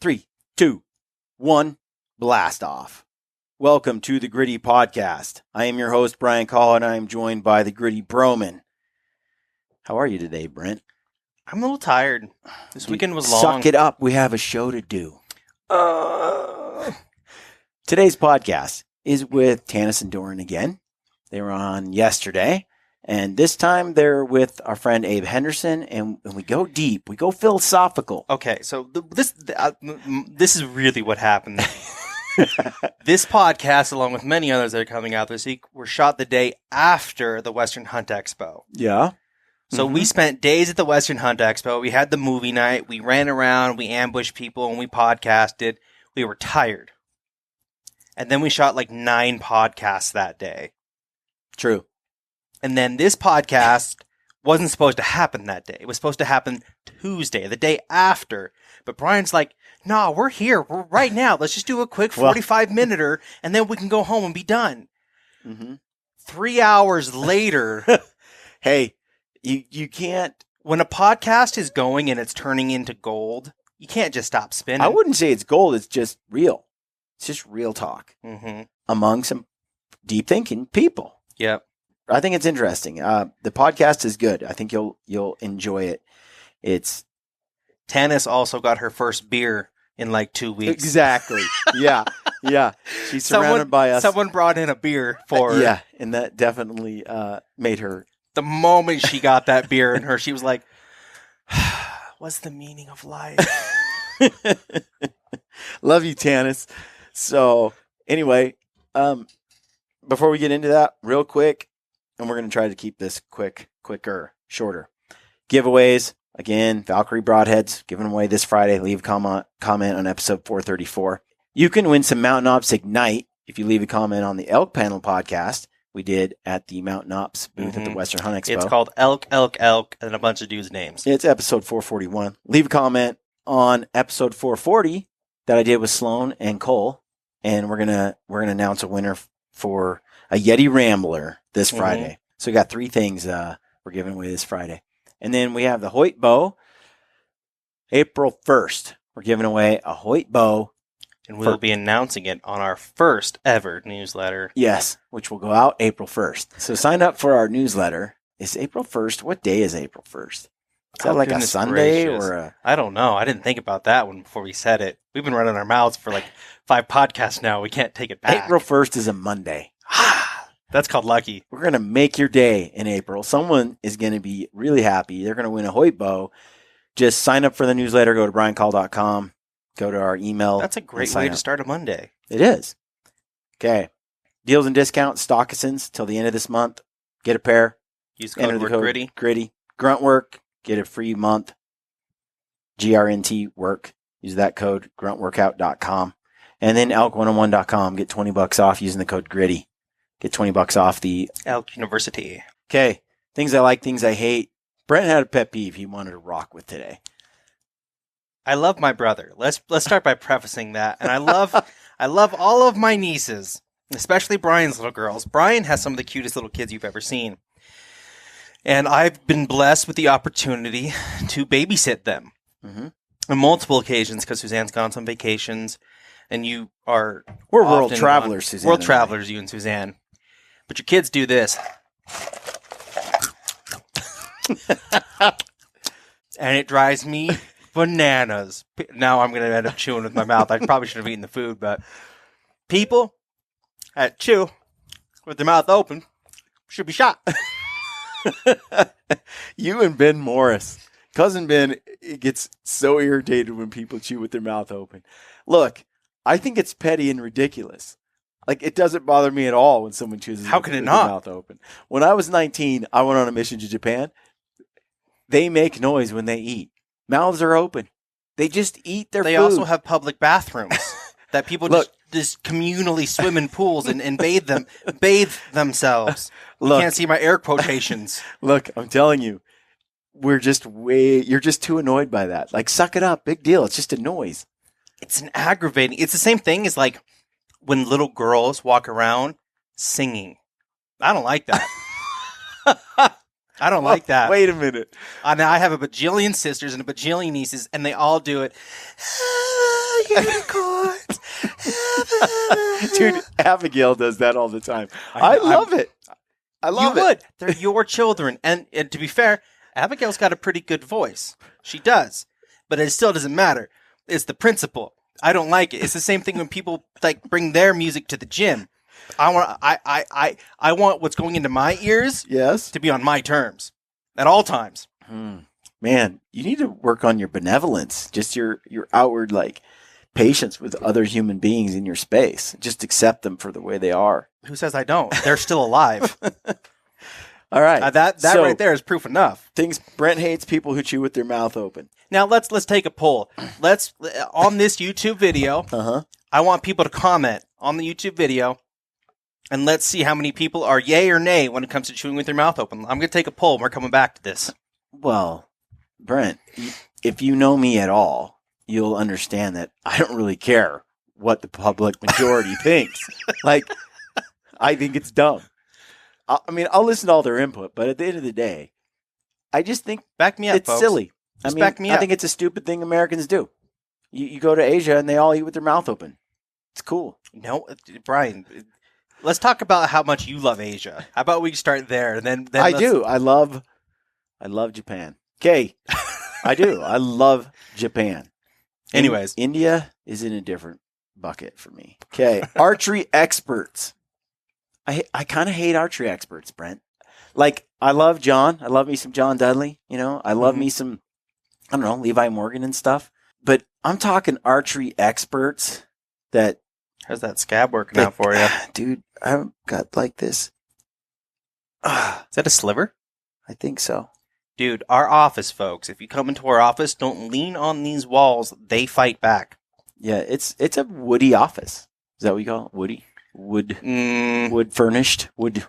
3, 2, 1, blast off. Welcome to the Gritty Podcast. I am your host, Brian Call, and I am joined by the Gritty Broman. How are you today, Brent? I'm a little tired. This weekend was long. Suck it up. We have a show to do. Today's podcast is with Tanis and Doran again. They were on yesterday, and this time they're with our friend Abe Henderson, and we go deep. We go philosophical. Okay, so this is really what happened. This podcast, along with many others that are coming out this week, were shot the day after the Western Hunt Expo. Yeah. So we spent days at the Western Hunt Expo. We had the movie night. We ran around. We ambushed people, and we podcasted. We were tired. And then we shot like 9 podcasts that day. True. And then this podcast wasn't supposed to happen that day. It was supposed to happen Tuesday, the day after. But Brian's like, no, we're here. We're right now. Let's just do a quick 45-minuter, and then we can go home and be done. 3 hours later. Hey, you can't. When a podcast is going and it's turning into gold, you can't just stop spinning. I wouldn't say it's gold. It's just real. It's just real talk among some deep thinking people. Yep. I think it's interesting. The podcast is good. I think you'll enjoy it. It's Tanis also got her first beer in like 2 weeks. Exactly. Yeah. She's surrounded by us. Someone brought in a beer for her. Yeah, and that definitely made her. The moment she got that beer in her, she was like, what's the meaning of life? Love you, Tanis. So anyway, before we get into that, real quick, and we're going to try to keep this quicker, shorter. Giveaways. Again, Valkyrie Broadheads giving away this Friday. Leave a comment on episode 434. You can win some Mountain Ops Ignite if you leave a comment on the Elk Panel podcast we did at the Mountain Ops booth at the Western Hunt Expo. It's called Elk, and a bunch of dudes' names. It's episode 441. Leave a comment on episode 440 that I did with Sloan and Cole, and we're gonna announce a winner for a Yeti Rambler this Friday. So we got 3 things we're giving away this Friday. And then we have the Hoyt bow. April 1st, we're giving away a Hoyt bow. And we'll be announcing it on our first ever newsletter. Yes, which will go out April 1st. So sign up for our newsletter. Is April 1st? What day is April 1st? Is that like a Sunday or a... I don't know. I didn't think about that one before we said it. We've been running our mouths for like 5 podcasts now. We can't take it back. April 1st is a Monday. That's called lucky. We're going to make your day in April. Someone is going to be really happy. They're going to win a Hoyt bow. Just sign up for the newsletter. Go to briancall.com. Go to our email. That's a great way to start a Monday. It is. Okay. Deals and discounts, Stockisons till the end of this month. Get a pair. Use code Gritty. Gritty. Grunt Work. Get a free month. GRNT Work. Use that code. gruntworkout.com. And then elk101.com. Get $20 off using the code Gritty. Get $20 off the Elk University. Okay. Things I like, things I hate. Brent had a pet peeve he wanted to rock with today. I love my brother. Let's start by prefacing that. And I love all of my nieces, especially Brian's little girls. Brian has some of the cutest little kids you've ever seen. And I've been blessed with the opportunity to babysit them on multiple occasions because Suzanne's gone on some vacations and we're world travelers, Suzanne. World travelers, you and Suzanne. But your kids do this. And it drives me bananas. Now I'm going to end up chewing with my mouth. I probably should have eaten the food, but people that chew with their mouth open should be shot. You and Ben Morris. Cousin Ben gets so irritated when people chew with their mouth open. Look, I think it's petty and ridiculous. Like, it doesn't bother me at all when someone chooses How can it with not? their mouth open. When I was 19, I went on a mission to Japan. They make noise when they eat. Mouths are open. They just eat their food. They also have public bathrooms that people just communally swim in pools and bathe themselves. You can't see my air quotations. Look, I'm telling you, you're just too annoyed by that. Like, suck it up. Big deal. It's just a noise. It's the same thing as like when little girls walk around singing. I don't like that. I don't like that. Wait a minute. I have a bajillion sisters and a bajillion nieces, and they all do it. unicorns. Dude, Abigail does that all the time. I love it. I love you it. would. They're your children. And to be fair, Abigail's got a pretty good voice. She does. But it still doesn't matter. It's the principle. I don't like it. It's the same thing when people like bring their music to the gym. I want what's going into my ears Yes. to be on my terms at all times. Man, you need to work on your benevolence. Just your outward like patience with other human beings in your space. Just accept them for the way they are. Who says I don't? They're still alive. All right. That So, right there is proof enough. Things Brent hates people who chew with their mouth open. Now let's take a poll. Let's on this YouTube video. I want people to comment on the YouTube video, and let's see how many people are yay or nay when it comes to chewing with their mouth open. I'm going to take a poll. And we're coming back to this. Well, Brent, if you know me at all, you'll understand that I don't really care what the public majority thinks. Like, I think it's dumb. I mean, I'll listen to all their input, but at the end of the day, I just think back me up, it's folks. silly. Just back me up. I think it's a stupid thing Americans do. You go to Asia and they all eat with their mouth open. It's cool. No, Brian, let's talk about how much you love Asia. How about we start there? And then I do. I love Japan. Okay. I do. I love Japan. Anyways. India is in a different bucket for me. Okay. Archery experts. I kind of hate archery experts, Brent. Like, I love John. I love me some John Dudley. You know, I love me some, I don't know, Levi Morgan and stuff. But I'm talking archery experts that. How's that scab working out for you? Dude, I've got like this. Is that a sliver? I think so. Dude, our office, folks, if you come into our office, don't lean on these walls. They fight back. Yeah, it's a woody office. Is that what you call it? Woody? Wood furnished? Wood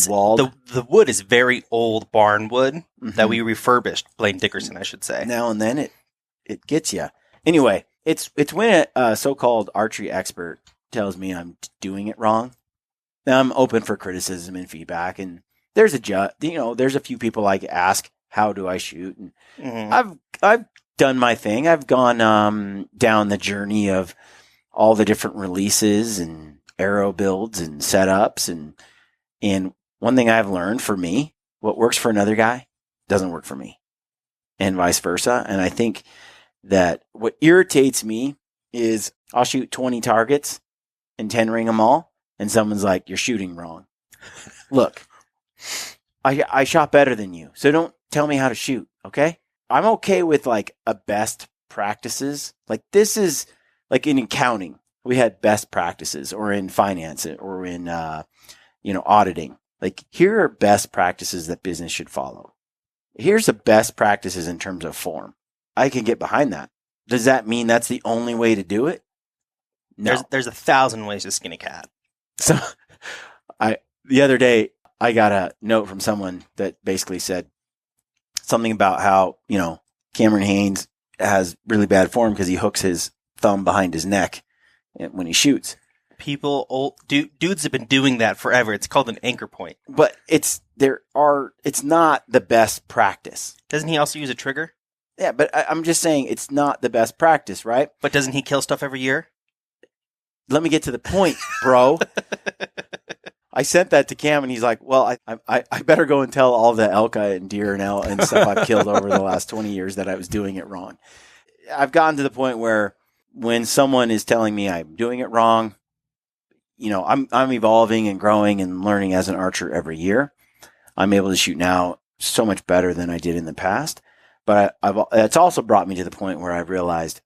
walled? The wood is very old barn wood that we refurbished. Blaine Dickerson, I should say. Now and then it gets you. Anyway, it's when a so-called archery expert tells me I'm doing it wrong. Now I'm open for criticism and feedback, and there's a few people I ask, how do I shoot? And I've done my thing. I've gone down the journey of all the different releases and arrow builds and setups, and one thing I've learned for me, what works for another guy doesn't work for me, and vice versa. And I think that what irritates me is I'll shoot 20 targets and 10 ring them all, and someone's like, "You're shooting wrong." Look, I shot better than you, so don't tell me how to shoot, okay? I'm okay with like a best practices. Like this is like in accounting, we had best practices, or in finance, or in auditing. Like, here are best practices that business should follow. Here's the best practices in terms of form. I can get behind that. Does that mean that's the only way to do it? No. There's 1,000 ways to skin a cat. So the other day I got a note from someone that basically said something about how, Cameron Haynes has really bad form because he hooks his thumb behind his neck when he shoots. Dudes have been doing that forever. It's called an anchor point. But it's not the best practice. Doesn't he also use a trigger? Yeah, but I'm just saying it's not the best practice, right? But doesn't he kill stuff every year? Let me get to the point, bro. I sent that to Cam, and he's like, "Well, I better go and tell all the elk and deer and stuff I've killed over the last 20 years that I was doing it wrong." I've gotten to the point where when someone is telling me I'm doing it wrong, I'm evolving and growing and learning as an archer every year. I'm able to shoot now so much better than I did in the past. But it's also brought me to the point where I've realized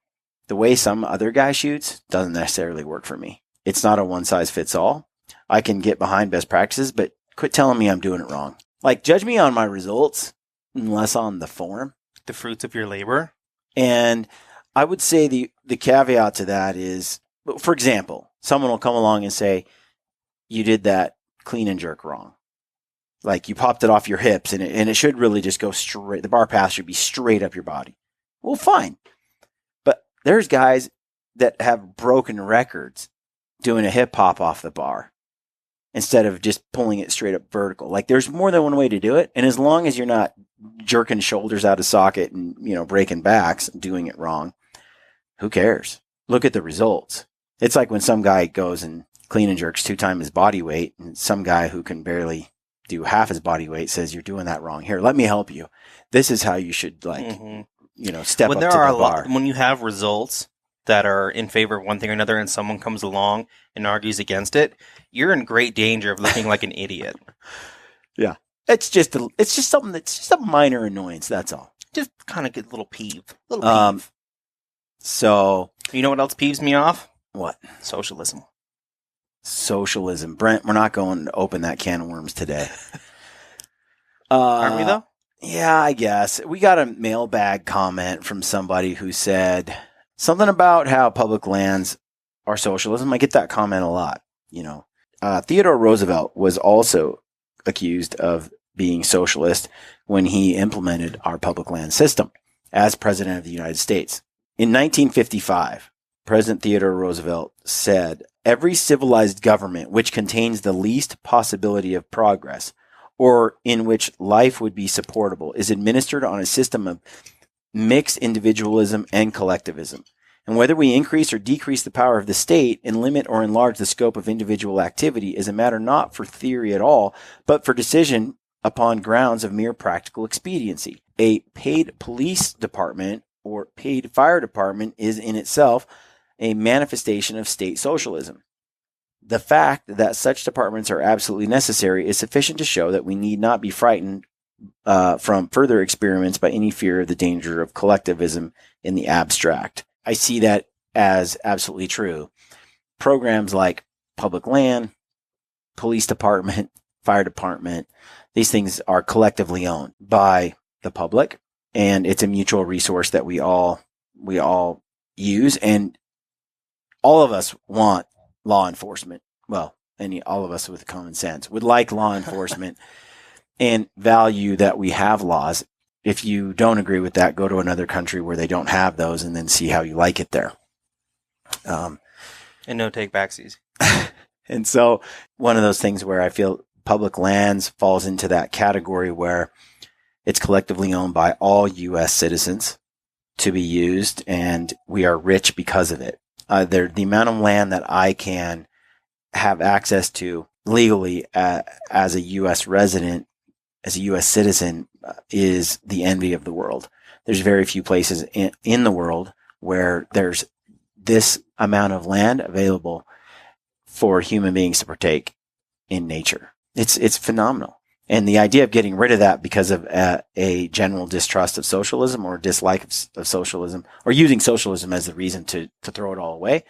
the way some other guy shoots doesn't necessarily work for me. It's not a one size fits all. I can get behind best practices, but quit telling me I'm doing it wrong. Like, judge me on my results and less on the form. The fruits of your labor. And I would say the caveat to that is, for example, someone will come along and say, you did that clean and jerk wrong. Like, you popped it off your hips, and it should really just go straight. The bar path should be straight up your body. Well, fine. But there's guys that have broken records doing a hip hop off the bar instead of just pulling it straight up vertical. Like, there's more than one way to do it. And as long as you're not jerking shoulders out of socket and, breaking backs and doing it wrong, who cares? Look at the results. It's like when some guy goes and clean and jerks 2 times his body weight, and some guy who can barely do half his body weight says, you're doing that wrong. Here, let me help you. This is how you should, like, step up to the bar. When you have results that are in favor of one thing or another and someone comes along and argues against it, you're in great danger of looking like an idiot. Yeah. It's just something that's just a minor annoyance. That's all. Just kind of get a little peeve. So. You know what else peeves me off? What? Socialism. Brent, we're not going to open that can of worms today. Aren't we, though? Yeah, I guess. We got a mailbag comment from somebody who said something about how public lands are socialism. I get that comment a lot. Theodore Roosevelt was also accused of being socialist when he implemented our public land system as president of the United States. In 1955, President Theodore Roosevelt said, "Every civilized government which contains the least possibility of progress, or in which life would be supportable, is administered on a system of mixed individualism and collectivism. And whether we increase or decrease the power of the state and limit or enlarge the scope of individual activity is a matter not for theory at all, but for decision upon grounds of mere practical expediency. A paid police department or paid fire department is in itself a manifestation of state socialism. The fact that such departments are absolutely necessary is sufficient to show that we need not be frightened from further experiments by any fear of the danger of collectivism in the abstract." I see that as absolutely true. Programs like public land, police department, fire department, these things are collectively owned by the public, and it's a mutual resource that we all use, and all of us want law enforcement. Well, all of us with common sense would like law enforcement and value that we have laws. If you don't agree with that, go to another country where they don't have those and then see how you like it there. And no take backsies. And so one of those things where I feel public lands falls into that category where it's collectively owned by all U.S. citizens to be used, and we are rich because of it. The amount of land that I can have access to legally as a U.S. resident, as a U.S. citizen, is the envy of the world. There's very few places in the world where there's this amount of land available for human beings to partake in nature. It's phenomenal. And the idea of getting rid of that because of a general distrust of socialism or dislike of socialism, or using socialism as the reason to throw it all away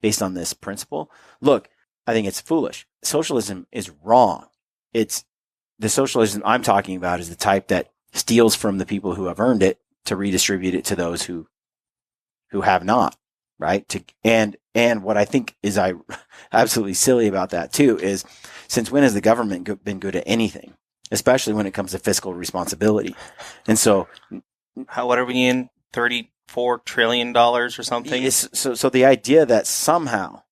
based on this principle. Look, I think it's foolish. Socialism is wrong. The socialism I'm talking about is the type that steals from the people who have earned it to redistribute it to those who have not, right? And what I think is absolutely silly about that too is, since when has the government been good at anything, especially when it comes to fiscal responsibility? And so, what are we in? $34 trillion or something? So the idea that somehow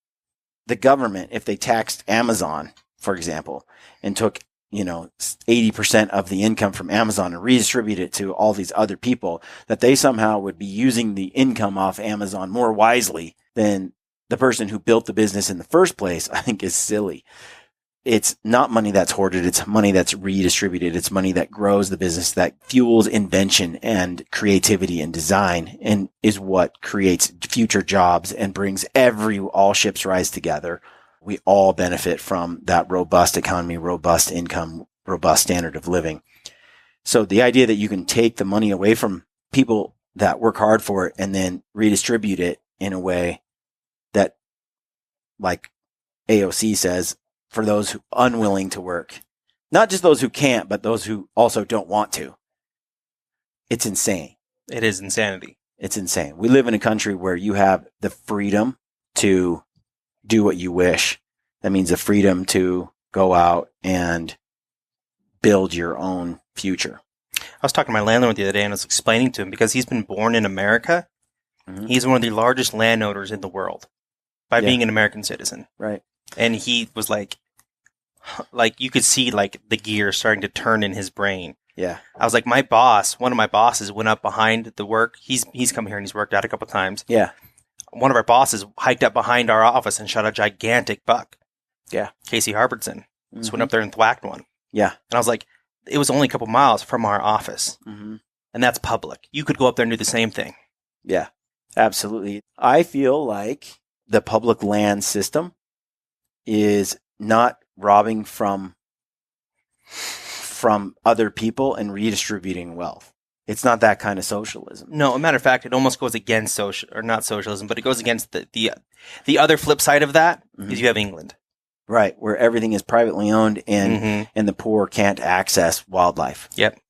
the government, if they taxed Amazon, for example, and took 80% of the income from Amazon and redistribute it to all these other people, that they somehow would be using the income off Amazon more wisely than the person who built the business in the first place, I think is silly. It's not money that's hoarded. It's money that's redistributed. It's money that grows the business, that fuels invention and creativity and design, and is what creates future jobs and brings all ships rise together. We all benefit from that robust economy, robust income, robust standard of living. So the idea that you can take the money away from people that work hard for it and then redistribute it in a way that, like AOC says, for those who are unwilling to work, not just those who can't, but those who also don't want to. It's insane. It is insanity. It's insane. We live in a country where you have the freedom to do what you wish. That means the freedom to go out and build your own future. I was talking to my landlord the other day, and I was explaining to him, because he's been born in America, he's one of the largest landowners in the world by being an American citizen. Right. And he was like you could see like the gear starting to turn in his brain. Yeah. I was like, one of my bosses went up behind the work. He's come here and he's worked out a couple times. Yeah. one of our bosses hiked up behind our office and shot a gigantic buck. Yeah. Casey Harbordson. Just Mm-hmm. went up there and thwacked one. Yeah. And I was like, it was only a couple miles from our office. Mm-hmm. And that's public. You could go up there and do the same thing. Yeah, absolutely. I feel like the public land system is not robbing from other people and redistributing wealth. It's not that kind of socialism. No, a matter of fact, it almost goes against not socialism, but it goes against the other flip side of that is you have England. Right, where everything is privately owned and the poor can't access wildlife. Yep.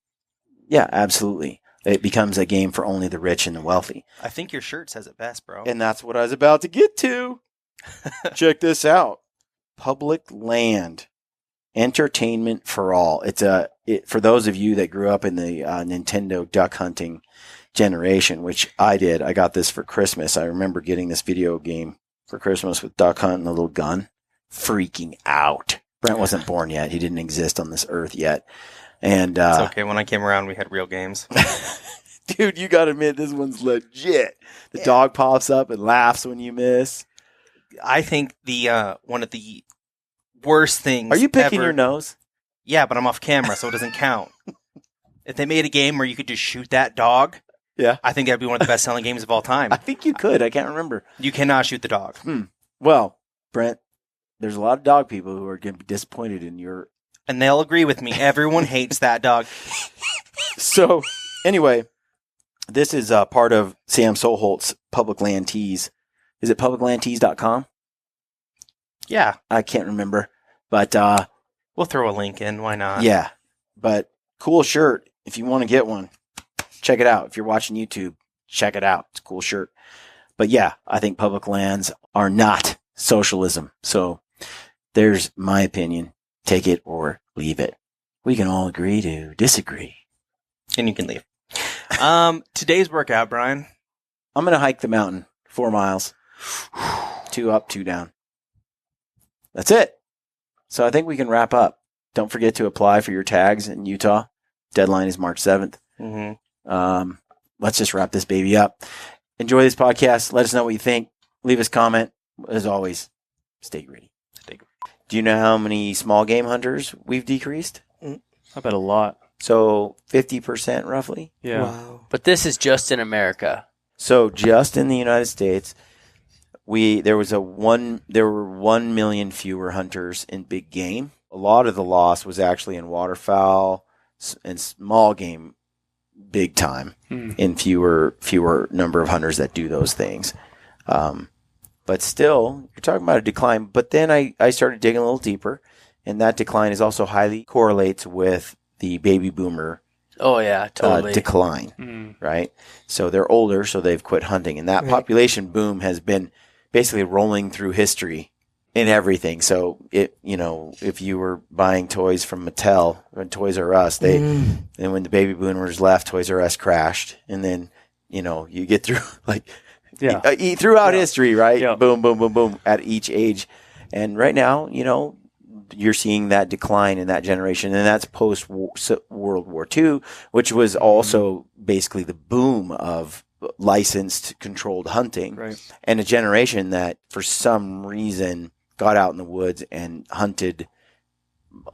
Yeah, absolutely. It becomes a game for only the rich and the wealthy. I think your shirt says it best, bro. And that's what I was about to get to. Check this out. Public land. Entertainment for all. For those of you that grew up in the Nintendo duck hunting generation, which I did. I got this for Christmas. I remember getting this video game for Christmas with duck hunt and a little gun. Freaking out. Brent wasn't born yet. He didn't exist on this earth yet. And it's okay. When I came around, we had real games. Dude, you gotta admit this one's legit. The dog pops up and laughs when you miss. I think the one of the worst things. Are you picking your nose? Yeah, but I'm off camera, so it doesn't count. If they made a game where you could just shoot that dog, yeah, I think that'd be one of the best selling games of all time. I think you could. I can't remember. You cannot shoot the dog. Well, Brent, there's a lot of dog people who are going to be disappointed in your... And they'll agree with me. Everyone hates that dog. So, anyway, this is part of Sam Solholt's Public Land Tees. Is it publiclandtees.com? Yeah. I can't remember. But... we'll throw a link in. Why not? Yeah. But cool shirt. If you want to get one, check it out. If you're watching YouTube, check it out. It's a cool shirt. But yeah, I think public lands are not socialism. So there's my opinion. Take it or leave it. We can all agree to disagree. And you can leave. Today's workout, Brian. I'm going to hike the mountain 4 miles. 2 up, 2 down. That's it. So I think we can wrap up. Don't forget to apply for your tags in Utah. Deadline is March 7th. Let's just wrap this baby up. Enjoy this podcast. Let us know what you think. Leave us a comment. As always, stay gritty. Do you know how many small game hunters we've decreased? I bet a lot. So 50% roughly. Yeah. Wow. But this is just in America. So just in the United States, there were 1 million fewer hunters in big game. A lot of the loss was actually in waterfowl and small game, big time, in fewer number of hunters that do those things. But still, you're talking about a decline. But then I started digging a little deeper, and that decline is also highly correlates with the baby boomer Oh, yeah, totally. decline, right? So they're older, so they've quit hunting. And that population boom has been basically rolling through history in everything. So if you were buying toys from Mattel or Toys R Us, and when the baby boomers left, Toys R Us crashed. And then, you get through throughout history, right? Yeah. Boom, boom, boom, boom at each age. And right now, you're seeing that decline in that generation, and that's post World War II, which was also basically the boom of licensed, controlled hunting, and a generation that, for some reason, got out in the woods and hunted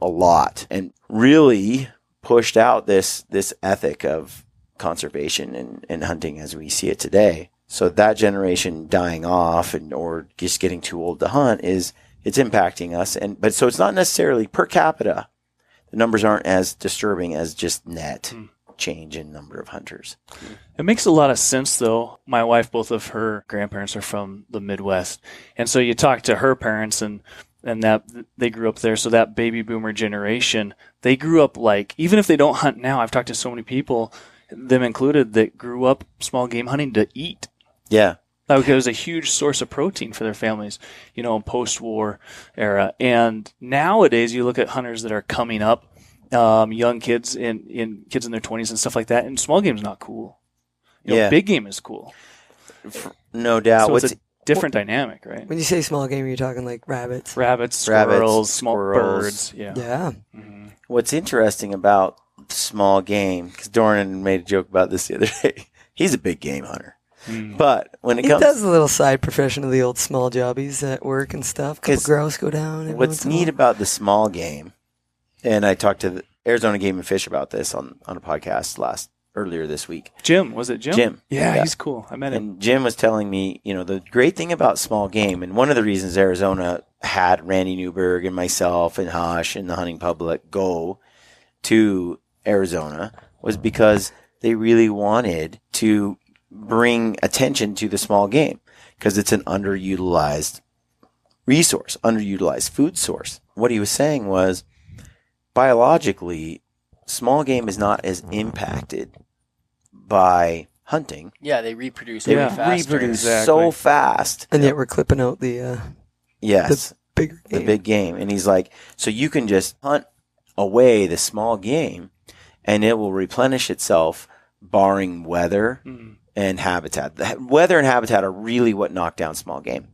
a lot, and really pushed out this ethic of conservation and hunting as we see it today. So that generation dying off or just getting too old to hunt it's impacting us. But so it's not necessarily per capita. The numbers aren't as disturbing as just net change in number of hunters. It makes a lot of sense, though. My wife, both of her grandparents are from the Midwest. And so you talk to her parents and that they grew up there. So that baby boomer generation, they grew up even if they don't hunt now, I've talked to so many people, them included, that grew up small game hunting to eat. Yeah. It was a huge source of protein for their families, post-war era. And nowadays, you look at hunters that are coming up, young kids kids in their 20s and stuff like that, and small game is not cool. Big game is cool. No doubt. So it's a different dynamic, right? When you say small game, you're talking like rabbits, squirrels, small birds. Yeah. Mm-hmm. What's interesting about small game, because Doran made a joke about this the other day, he's a big game hunter. But when it He comes, does a little side profession of the old small jobbies at work and stuff. Couple It's- grouse go down. every what's once in a neat while. about the small game, and I talked to the Arizona Game and Fish about this on a podcast earlier this week. Jim, was it Jim? Jim. Yeah, he's cool. I met him. And Jim was telling me, the great thing about small game, and one of the reasons Arizona had Randy Newberg and myself and Hush and the hunting public go to Arizona was because they really wanted to bring attention to the small game because it's an underutilized resource, underutilized food source. What he was saying was biologically, small game is not as impacted by hunting. Yeah, they reproduce They way faster. reproduce Exactly. so fast. And yet we're clipping out the Yes, bigger the game. big game. And he's like, so you can just hunt away the small game and it will replenish itself barring weather and habitat. The weather and habitat are really what knock down small game.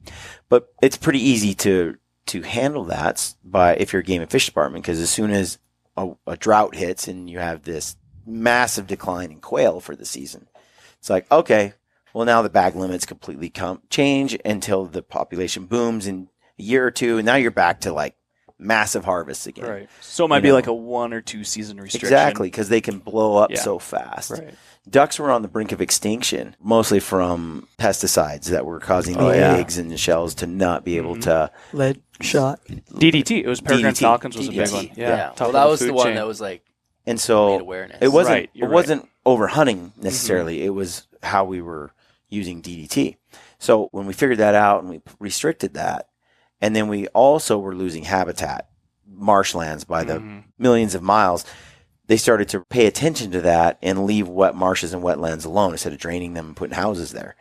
But it's pretty easy to handle that by if you're a game and fish department because as soon as a drought hits and you have this massive decline in quail for the season, it's like, okay, well now the bag limits completely change until the population booms in a year or two, and now you're back to like massive harvests again. Right. So it might You be know. like a 1 or 2 season restriction. Exactly, because they can blow up Yeah. so fast. Right. Ducks were on the brink of extinction, mostly from pesticides that were causing the yeah. eggs and the shells to not be able to. Lead shot. DDT. It was Peregrine DDT. Falcons was a big DDT. one. Yeah. Top Well, of that was food the one chain. that was like And made so awareness. it wasn't. Right, you're it wasn't over hunting necessarily. It was how we were using DDT. So when we figured that out and we restricted that, and then we also were losing habitat, marshlands by the millions of miles. They started to pay attention to that and leave wet marshes and wetlands alone instead of draining them and putting houses there.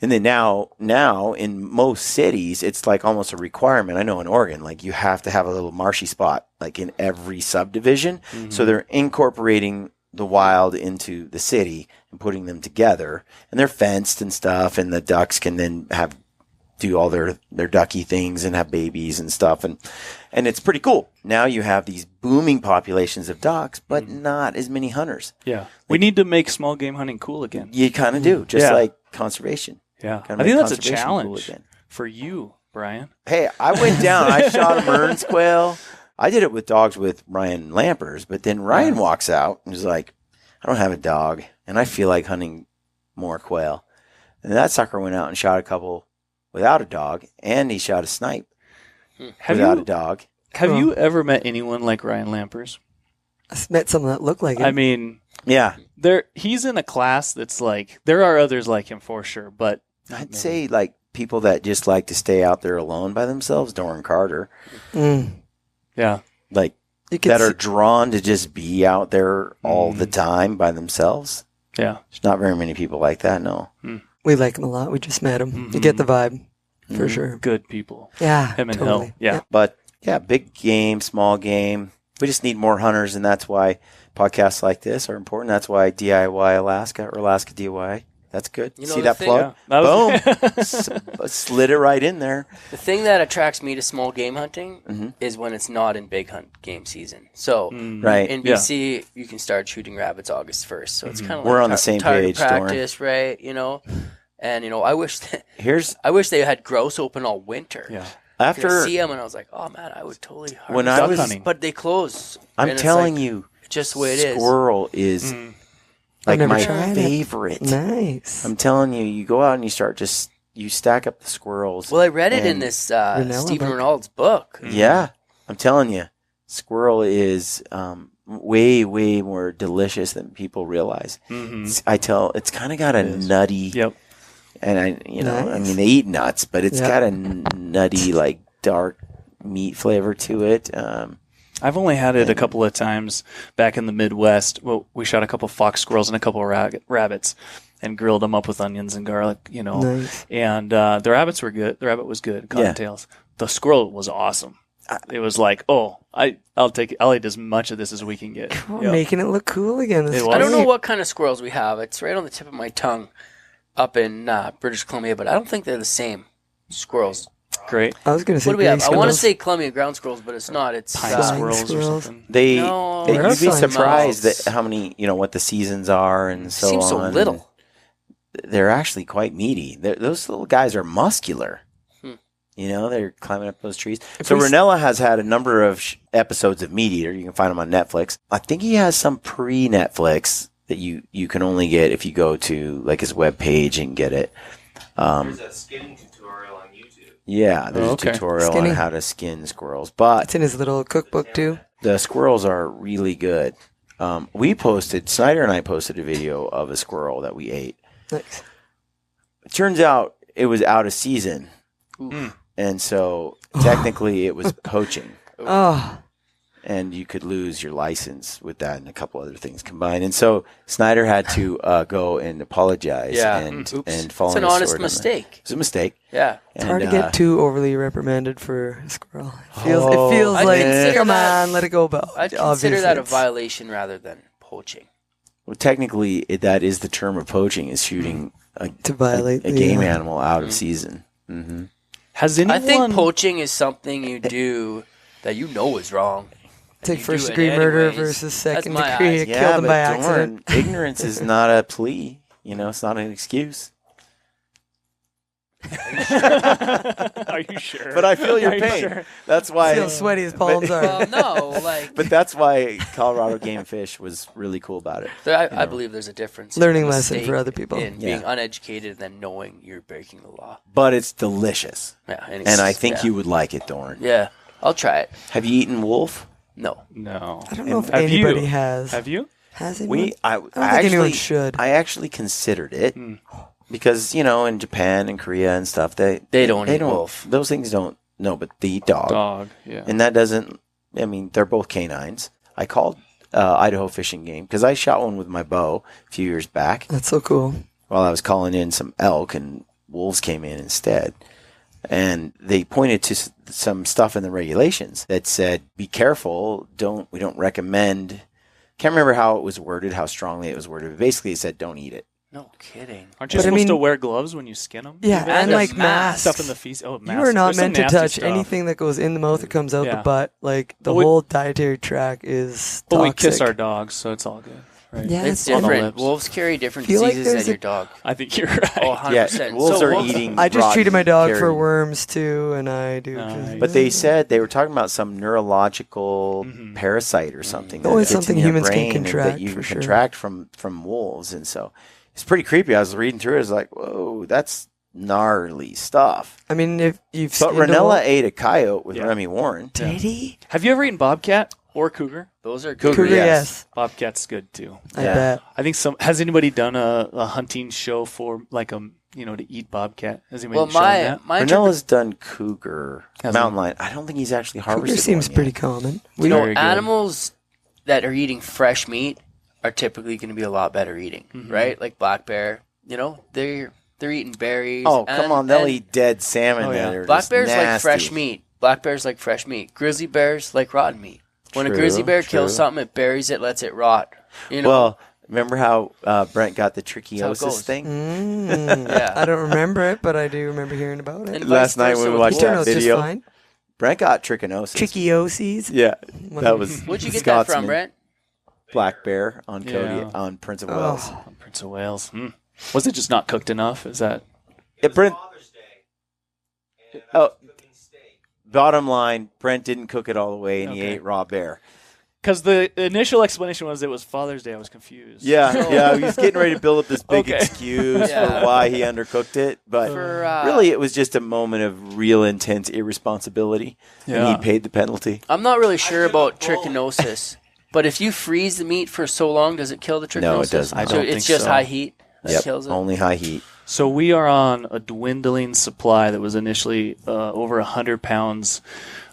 And then now in most cities, it's like almost a requirement. I know in Oregon, like you have to have a little marshy spot like in every subdivision. So they're incorporating the wild into the city and putting them together, and they're fenced and stuff. And the ducks can then do all their ducky things and have babies and stuff. And it's pretty cool. Now you have these booming populations of ducks, but not as many hunters. Yeah. We need to make small game hunting cool again. You kind of do, just Yeah. like conservation. Yeah. Kinda I think make that's a conservation cool challenge again. for you, Brian. Hey, I went down. I shot a Mearns quail. I did it with dogs with Ryan Lampers, but then Ryan walks out and is like, I don't have a dog, and I feel like hunting more quail. And that sucker went out and shot a couple without a dog, and he shot a snipe without a dog. Have you ever met anyone like Ryan Lampers? I met someone that looked like him. I mean, Yeah. he's in a class that's like, there are others like him for sure, but I'd say like people that just like to stay out there alone by themselves, Doran Carter, yeah. like you could that are see- drawn to just be out there all the time by themselves. Yeah. There's not very many people like that, no. we like him a lot. We just met him. You get the vibe for sure. Good people. Yeah, Him and totally. Hill. Yeah. But yeah, big game, small game. We just need more hunters, and that's why podcasts like this are important. That's why DIY Alaska or Alaska DIY. That's good. You know, See the that thing- plug? Yeah. That was- Boom. Slid it right in there. The thing that attracts me to small game hunting is when it's not in big hunt game season. So Right. in Yeah. BC, you can start shooting rabbits August 1st. So it's kind of like We're on the same target page, Doran. practice, right? And I wish Here's I wish they had grouse open all winter. yeah. I could after see them, and I was like, oh man, I would totally. When harvest I duck was- hunting. But they close. I'm and it's telling like, you, just the way it is. squirrel is like never my tried it. favorite. Nice. I'm telling you, you go out and you stack up the squirrels. Well, I read it in and- this Vanilla Stephen book. Reynolds book. Yeah, I'm telling you, squirrel is way, way more delicious than people realize. It's kind of got a nutty, Yep. and I Nice. mean, they eat nuts, but it's Yeah. got a nutty, like dark meat flavor to it. I've only had it a couple of times back in the Midwest. Well, we shot a couple fox squirrels and a couple of rabbits and grilled them up with onions and garlic, Nice. And the rabbits were good. The rabbit was good. Cottontails. The squirrel was awesome. It was like, I'll eat as much of this as we can get. We're Yep. making it look cool again. This It is was. I don't know great. what kind of squirrels we have. It's right on the tip of my tongue up in British Columbia, but I don't think they're the same squirrels. Great. I was going to say What do we have? gray I want to squirrels. say Columbia ground squirrels, but it's not. It's Pine Flying squirrels or squirrels. something. They, No, you'd be they're fine. surprised Mouse. that how many, what the seasons are and so seems so on. little. they're actually quite meaty. Those little guys are muscular. They're climbing up those trees. So Ranella has had a number of episodes of Meat Eater. You can find them on Netflix. I think he has some pre-Netflix that you can only get if you go to like his webpage and get it. There's a skinning tutorial on YouTube. Yeah, there's a tutorial on how to skin squirrels. But it's in his little cookbook too. The squirrels are really good. Snyder and I posted a video of a squirrel that we ate. Nice. It turns out it was out of season. And so technically it was poaching. Oh. And you could lose your license with that and a couple other things combined. And so Snyder had to go and apologize and fall It's on an his honest sword mistake. It's a mistake. Yeah. It's hard to get too overly reprimanded for a squirrel. It feels like, come on, let it go, Bo. I'd consider that a violation rather than poaching. Well, technically, that is the term of poaching, is shooting a game animal out of season. Mm-hmm. I think poaching is something you do that you know is wrong. Take first degree murder versus second degree. Yeah, Kill them by accident. Ignorance is not a plea. It's not an excuse. Are you sure? But I feel your pain. Sure? That's why I feel sweaty as palms are. Well, no, But that's why Colorado Game Fish was really cool about it. I believe there's a difference. Learning lesson for other people. In being uneducated and then knowing you're breaking the law. But it's delicious. Yeah, and I think you would like it, Doran. Yeah, I'll try it. Have you eaten wolf? No. I don't know if anybody has. Have you? Has anyone? I don't think anyone should. I actually considered it because in Japan and Korea and stuff they don't eat wolf. Those things don't. No, but they eat dog. Dog, yeah. And that doesn't. I mean, they're both canines. I called Idaho Fishing Game because I shot one with my bow a few years back. That's so cool. While I was calling in some elk and wolves came in instead. And they pointed to some stuff in the regulations that said, be careful, we don't recommend. Can't remember how it was worded, how strongly it was worded. But basically, it said, don't eat it. No kidding. Aren't you supposed to wear gloves when you skin them? Yeah, and like masks. Stuff in the feces. Oh, masks. You are not meant to touch stuff. anything that goes in the mouth that comes out the butt. Like, the whole dietary tract is toxic. But we kiss our dogs, so it's all good. Right. Yeah, it's different. Wolves carry different diseases than your dog. I think you're right. Oh, 100%. Yeah, wolves are eating. I just treated my dog for worms too, and I do. But they said they were talking about some neurological parasite or something. Always something humans can contract. That you can contract from wolves, and so it's pretty creepy. I was reading through it. I was like, whoa, that's gnarly stuff. I mean, if you've. But Ranella ate a coyote with Remy Warren. Did he? Have you ever eaten bobcat or cougar? Those are Cougar, yes. Bobcat's good too. I bet. I think has anybody done a hunting show for like to eat bobcat? Has anybody shown that? Ranella's done cougar, mountain lion. I don't think he's actually harvested. Cougar seems pretty common. Animals that are eating fresh meat are typically going to be a lot better eating, right? Like black bear, they're eating berries. Oh, come on, they'll eat dead salmon. Oh, yeah. Black bears like fresh meat. Black bears like fresh meat. Grizzly bears like rotten meat. When a grizzly bear kills something, it buries it, lets it rot. Well, remember how Brent got the trichiosis thing? Yeah. I don't remember it, but I do remember hearing about it. Last night when we watched that video, Brent got trichinosis. Trichioses? Yeah, that was. Where'd you get that from, Brent? Black bear on CODY on Prince of Wales. On Prince of Wales. Was it just not cooked enough? Is that? Brent. Oh. Bottom line, Brent didn't cook it all the way, and he ate raw bear. Because the initial explanation was it was Father's Day. I was confused. Yeah, he was getting ready to build up this big excuse for why he undercooked it. But really, it was just a moment of real intense irresponsibility, and he paid the penalty. I'm not really sure about trichinosis, but if you freeze the meat for so long, does it kill the trichinosis? No, it doesn't. I don't think it's just so. high heat that kills it? Only high heat. So we are on a dwindling supply that was initially over 100 pounds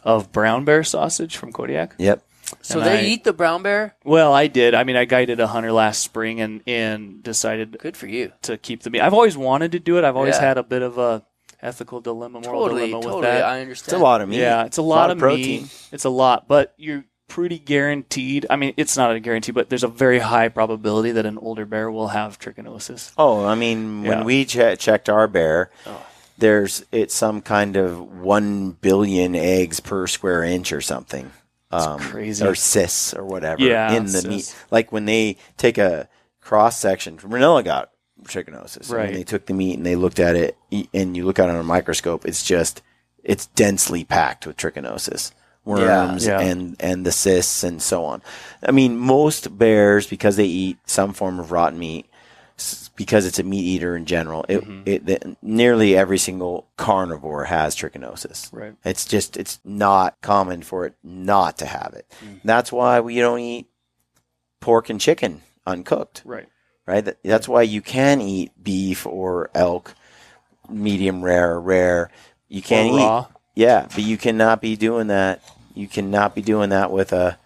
of brown bear sausage from Kodiak. Yep. So they eat the brown bear? Well, I did. I mean, I guided a hunter last spring and decided good for you to keep the meat. I've always wanted to do it. I've always had a bit of a ethical dilemma, moral dilemma with that. I understand. It's a lot of meat. Yeah, it's a lot of protein. Meat. It's a lot, but you're pretty guaranteed. I mean, it's not a guarantee, but there's a very high probability that an older bear will have trichinosis. Oh, I mean, when we checked our bear, it's some kind of 1 billion eggs per square inch or something. Crazy. Or cysts or whatever in the meat. Like when they take a cross section, Ranella got trichinosis. Right. When they took the meat and they looked at it, and you look at it on a microscope, it's densely packed with trichinosis, worms, Yeah. and the cysts and so on. I mean, most bears, because they eat some form of rotten meat, because it's a meat eater in general, nearly every single carnivore has trichinosis. Right. It's not common for it not to have it. That's why we don't eat pork and chicken uncooked. Right. Right. That's why you can eat beef or elk, medium rare or rare. You can't eat raw. Yeah, but you cannot be doing that. You cannot be doing that with a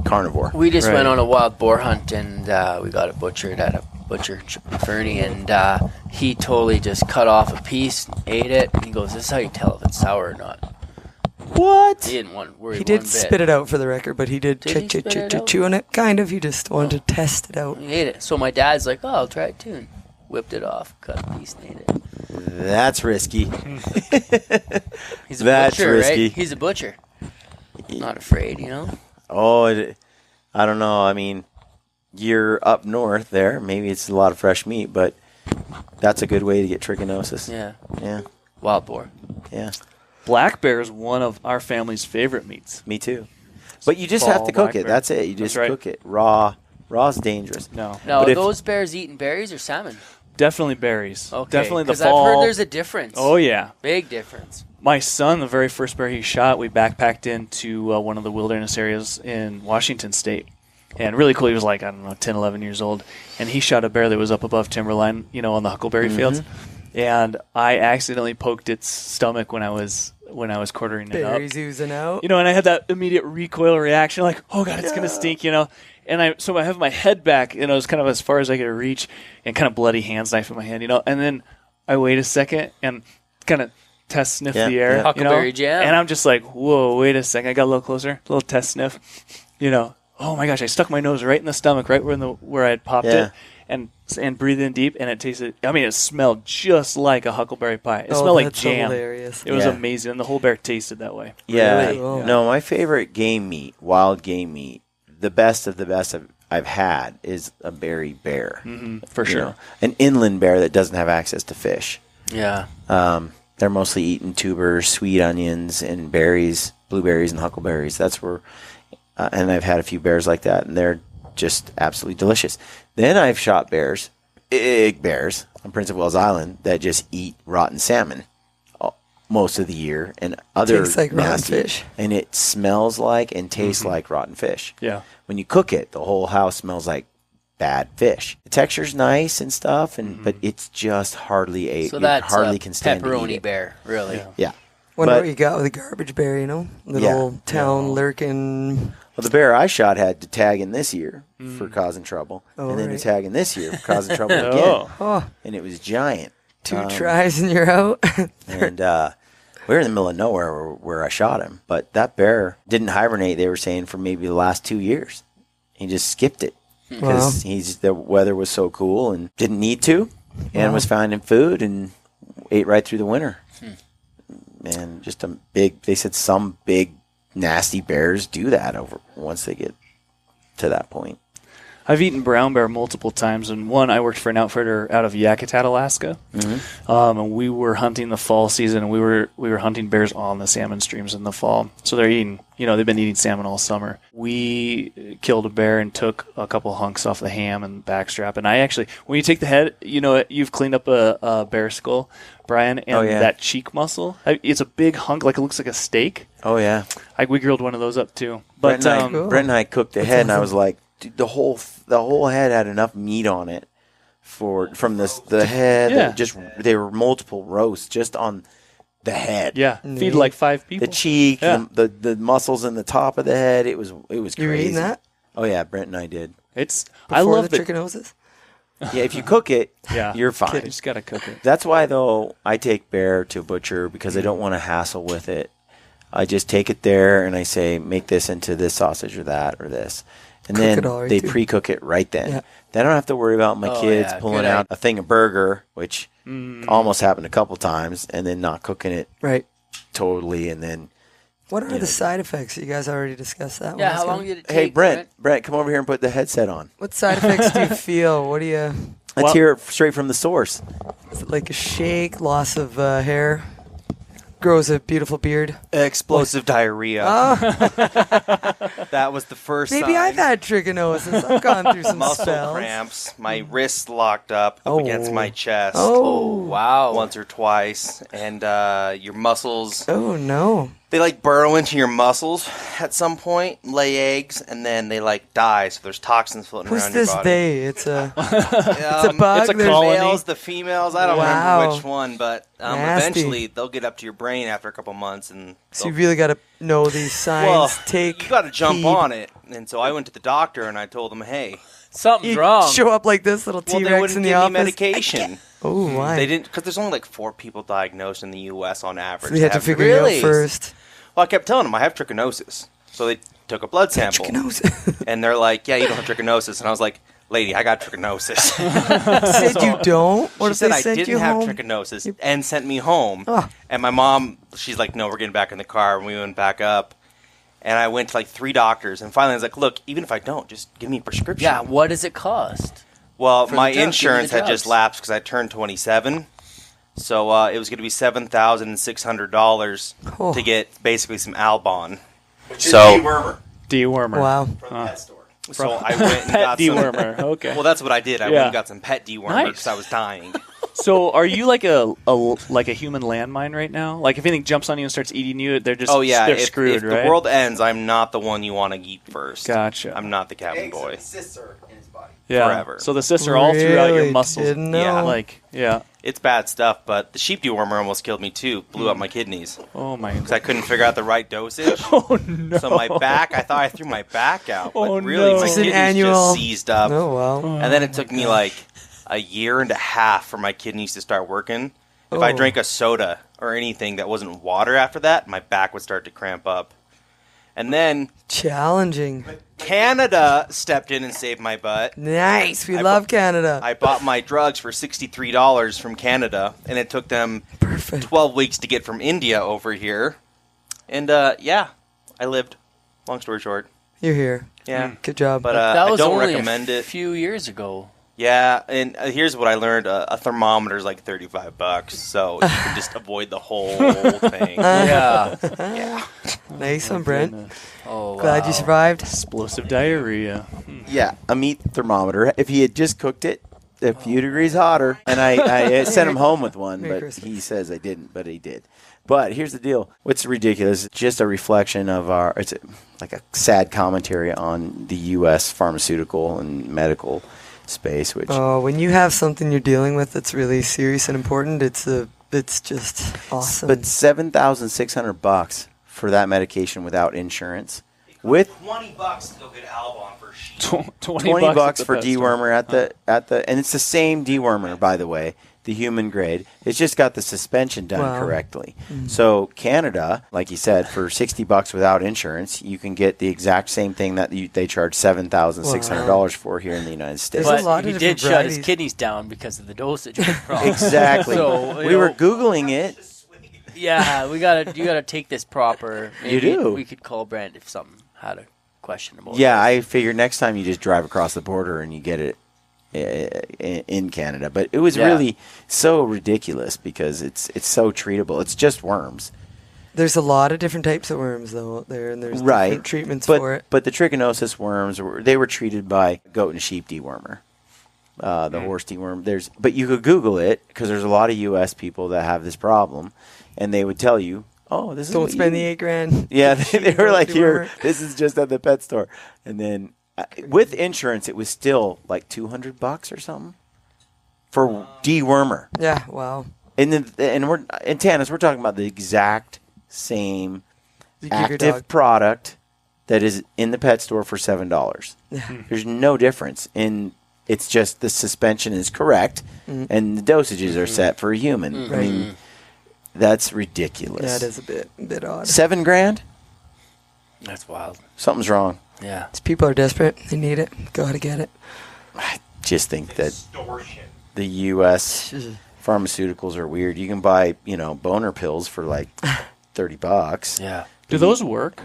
carnivore. We just went on a wild boar hunt, and we got it butchered at a butcher in Fernie, and he totally just cut off a piece, ate it, and he goes, "This is how you tell if it's sour or not." What? He didn't want worry. He did one bit. spit it out for the record, but he did Did he spit it out? chew on it. Kind of. He just wanted to test it out. He ate it. So my dad's like, "Oh, I'll try it too," and whipped it off, cut a piece, and ate it. That's risky. He's a That's butcher, risky. right? He's a butcher. Not afraid, you know. Oh, I don't know. I mean, you're up north there. Maybe it's a lot of fresh meat, but that's a good way to get trichinosis. Yeah. Yeah. Wild boar. Yeah. Black bear is one of our family's favorite meats. Me too. But you just have to cook black it. bear. That's it. You just That's right. cook it raw. Raw's dangerous. No. Now, But are if- those bears eating berries or salmon? Definitely berries. Okay. Definitely the Because fall. I've heard there's a difference. Oh, yeah. Big difference. My son, the very first bear he shot, we backpacked into one of the wilderness areas in Washington State. And really cool. He was like, I don't know, 10, 11 years old. And he shot a bear that was up above timberline, on the huckleberry fields. And I accidentally poked its stomach when I was quartering it up. Berries oozing out. And I had that immediate recoil reaction, like, oh God, it's gonna stink, And so I have my head back, it was kind of as far as I could reach, and kind of bloody hands knife in my hand, And then I wait a second and kind of test sniff the air, Huckleberry jam. And I'm just like, whoa, wait a second. I got a little closer, a little test sniff, Oh my gosh, I stuck my nose right in the stomach, right where I had popped it, and breathed in deep, and it tasted. I mean, it smelled just like a huckleberry pie. It smelled like that's jam. hilarious. It was Yeah. amazing, and the whole bear tasted that way. Yeah. Really? Oh. No, my favorite game meat, wild game meat, the best of the best I've had is a berry bear. For sure. An inland bear that doesn't have access to fish. Yeah. They're mostly eating tubers, sweet onions, and berries, blueberries, and huckleberries. That's where, and I've had a few bears like that, and they're just absolutely delicious. Then I've shot bears, big bears, on Prince of Wales Island that just eat rotten salmon most of the year, and other Tastes like rotten nasty, fish. and it smells like and tastes like rotten fish. Yeah. When you cook it, the whole house smells like bad fish. The texture's nice and stuff, but it's just hardly So you that's hardly a can stand to eat pepperoni it. bear, really. Yeah. Yeah. Wonder But- what you got with a garbage bear, Little town lurking. Well, the bear I shot had to tag in this year for causing trouble, Oh, and then right. to tag in this year for causing trouble again, Oh. Oh, and it was giant. 2 tries and you're out. And we were in the middle of nowhere where I shot him, but that bear didn't hibernate. They were saying for maybe the last 2 years. He just skipped it because the weather was so cool and didn't need to, and was finding food and ate right through the winter. And just they said some big nasty bears do that once they get to that point. I've eaten brown bear multiple times, and I worked for an outfitter out of Yakutat, Alaska, and we were hunting the fall season, and we were hunting bears on the salmon streams in the fall. So they're eating, they've been eating salmon all summer. We killed a bear and took a couple hunks off the ham and backstrap, and I actually, when you take the head, you've cleaned up a bear skull, Brian, and that cheek muscle, it's a big hunk, like it looks like a steak. Oh yeah, We grilled one of those up too. But Brent and I cooked the head, and I was like, dude, the whole head had enough meat on it from the head. Yeah. They were multiple roasts just on the head. yeah, feed like 5 people. The cheek, Yeah. the muscles in the top of the head. It was crazy. You were eating that? Oh yeah, Brent and I did. I Before love the the trichinosis? Yeah, if you cook it, Yeah. you're fine. You just gotta cook it. That's why though I take bear to a butcher because I don't want to hassle with it. I just take it there and I say, make this into this sausage or that or this. And Cook then it all right, they too. pre-cook it right then. Yeah. Then I don't have to worry about my Oh, kids yeah, pulling good out a thing of burger, which almost happened a couple times, and then not cooking it Right. totally, and then What are the side effects? You guys already discussed that. Yeah, one. how long did it take? Hey, Brent, come over here and put the headset on. What side effects do you feel? What do you? Let's hear it straight from the source. Is it like a shake, loss of hair, grows a beautiful beard? Explosive diarrhea. That was the first Maybe sign. I've had trichinosis. I've gone through some Muscle spells. cramps. My wrists locked up against my chest. Oh, Wow. Once or twice, and your muscles, oh no! they like burrow into your muscles at some point, lay eggs, and then they like die, so there's toxins floating Who's around this your body. they? It's a It's a bug. it's a The There's- colony. males, the females, I don't Wow. remember which one, but Nasty. eventually they'll get up to your brain after a couple months, and So you really got to know these signs. well, Take. you got to jump heed. on it. And so I went to the doctor and I told him, hey, Something's You wrong. show up like this little well, they T-Rex wouldn't in the give me office. medication. Oh, why? They didn't, because there's only like 4 people diagnosed in the U.S. on average. So they had to that have figure it Really? out first. Well, I kept telling them I have trichinosis. So they took a blood sample. Trichinosis. And they're like, yeah, you don't have trichinosis. And I was like, lady, I got trichinosis. Said you don't? What She if said they I sent didn't you have home? trichinosis and sent me home. Ah. And my mom, she's like, no, we're getting back in the car. And we went back up. And I went to like 3 doctors. And finally I was like, look, even if I don't, just give me a prescription. Yeah, what does it cost? Well, For my the drugs, insurance give me the had just drugs. lapsed because I turned 27. So it was going to be $7,600 Oh. to get basically some Albon. So, Dewormer. Wow. From the pet store. so I went and Pet got some. dewormer. Okay. Well, that's what I did. I went Yeah. and got some pet dewormer Nice. because I was dying. So, are you like a human landmine right now? Like, if anything jumps on you and starts eating you, they're just Oh yeah, they're if, screwed, if right? the world ends, I'm not the one you want to eat first. Gotcha. I'm not the cabin boy. Sister in his body. yeah. forever. So the cysts are all throughout your Really? muscles. Didn't know. Yeah. Like, yeah. It's bad stuff, but the sheep dewormer almost killed me too. Blew up my kidneys Oh my. because I couldn't figure out the right dosage. Oh no. So my back, I thought I threw my back out, but Oh, really no. my It's an kidneys annual- just seized up. Oh, wow. And then it took me like a year and a half for my kidneys to start working. If I Oh. drank a soda or anything that wasn't water after that, my back would start to cramp up. And then Challenging. Canada stepped in and saved my butt. Nice. We I love bu- Canada. I bought my drugs for $63 from Canada, and it took them Perfect. 12 weeks to get from India over here. And yeah, I lived. Long story short. You're here. Yeah. Good job. But that I was don't only recommend a it. few years ago. Yeah, and here's what I learned: a thermometer is like $35, so you can just avoid the whole thing. Yeah. Yeah, Nice one, Brent. Goodness. Oh, Glad wow. you survived. Explosive diarrhea. Yeah, a meat thermometer. If he had just cooked it a few degrees hotter, and I sent him home with one, Merry but Christmas. he says I didn't, but he did. But here's the deal. What's ridiculous, it's just a reflection of it's like a sad commentary on the U.S. pharmaceutical and medical space, which When you have something you're dealing with that's really serious and important, it's just awesome. but $7,600 for that medication without insurance, with $20 to go get Albon for sheep. 20 bucks at the for pet store. dewormer at the and it's the same dewormer, by the way, the human grade. It's just got the suspension done Wow. correctly. So Canada, like you said, for $60 without insurance, you can get the exact same thing that they charge $7,600 for here in the United States. There's a But lot of he different did shut his varieties. kidneys down because of the dosage. was wrong. Exactly. So, we were Googling it. Yeah, you gotta take this proper. You do. We could call Brent if something had a question about. Yeah, this. I figured next time you just drive across the border and you get it in Canada. But it was Yeah. really so ridiculous because it's so treatable. It's just worms. There's a lot of different types of worms though out there, and there's Right. different treatments but, for it. But the trichinosis worms they were treated by goat and sheep dewormer, the horse deworm. But you could Google it because there's a lot of U.S. people that have this problem, and they would tell you, "Oh, this is Don't what spend you the $8,000. Yeah, they were Goat like, "Here, dewormer. this is just at the pet store," and then with insurance, it was still like $200 or something for dewormer. Yeah, wow. And then we're in Tanis, we're talking about the exact same You give your active dog. product that is in the pet store for $7. There's no difference it's just the suspension is correct and the dosages are set for a human. I mean, that's ridiculous. Yeah, it is a bit odd. $7,000? That's wild. Something's wrong. Yeah. These people are desperate. They need it. Gotta get it. I just think that Extortion. the U.S. pharmaceuticals are weird. You can buy, boner pills for like $30. Yeah. Do those work?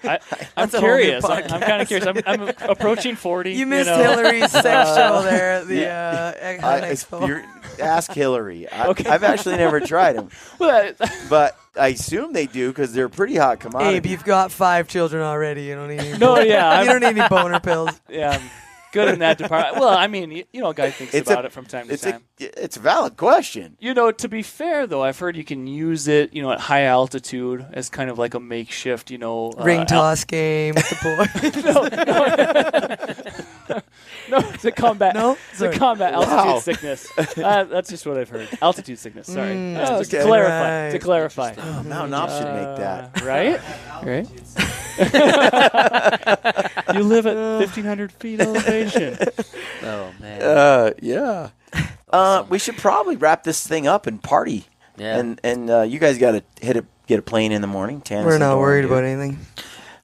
I'm That's a whole new curious. I'm podcast. kind of curious. I'm approaching 40. You missed know. Hillary's sex show there at the Hunt Expo. Ask Hillary. Okay. I've actually never tried them, Well, but I assume they do because they're pretty hot commodity. Abe, you've got 5 children already. You don't need any No, yeah, you don't need any boner pills. yeah, I'm good in that department. Well, I mean, you know, a guy thinks It's about a- it from time to It's time. it's a valid question. You know, to be fair, though, I've heard you can use it, you know, at high altitude as kind of like a makeshift, you know. Ring toss game with the boy. No, to combat. No? To Sorry. combat altitude Wow. sickness. That's just what I've heard. Altitude sickness. Sorry. Just to okay. clarify. Right. To clarify. Oh, Mountain Ops should make that. Right? Right? You live at 1,500 feet elevation. Oh man. Yeah. Awesome. We should probably wrap this thing up and party. Yeah. And you guys got to get a plane in the morning. Tanis We're and not Doran worried do. about anything.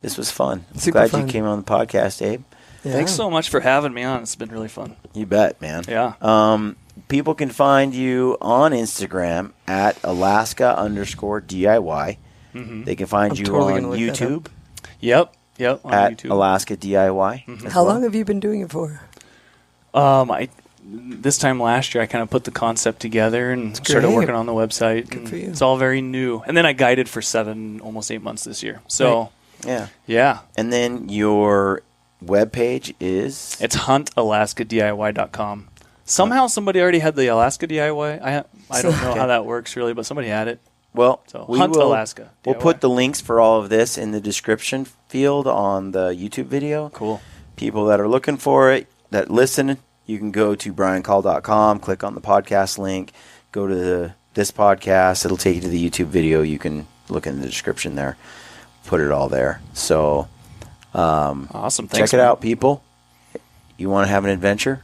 This was fun. Super Glad fun. you came on the podcast, Abe. Yeah. Thanks so much for having me on. It's been really fun. You bet, man. Yeah. People can find you on Instagram at Alaska_DIY. Mm-hmm. They can find I'm you totally on gonna look that YouTube Yep. On at YouTube. Alaska DIY. as How well. long have you been doing it for? This time last year, I kind of put the concept together and started great. working on the website. Good and for you. It's all very new. And then I guided for almost 8 months this year. So, Yeah. yeah. And then your webpage is It's huntalaskadiy.com. Somehow somebody already had the Alaska DIY. I don't know Okay. how that works really, but somebody had it. well. So we Hunt will, Alaska. We'll DIY. put the links for all of this in the description field on the YouTube video. Cool. People that are looking for it, that listen, you can go to briancall.com, click on the podcast link, go to this podcast. It'll take you to the YouTube video. You can look in the description there, put it all there. So Awesome. Thanks, check it man. out, people. You want to have an adventure?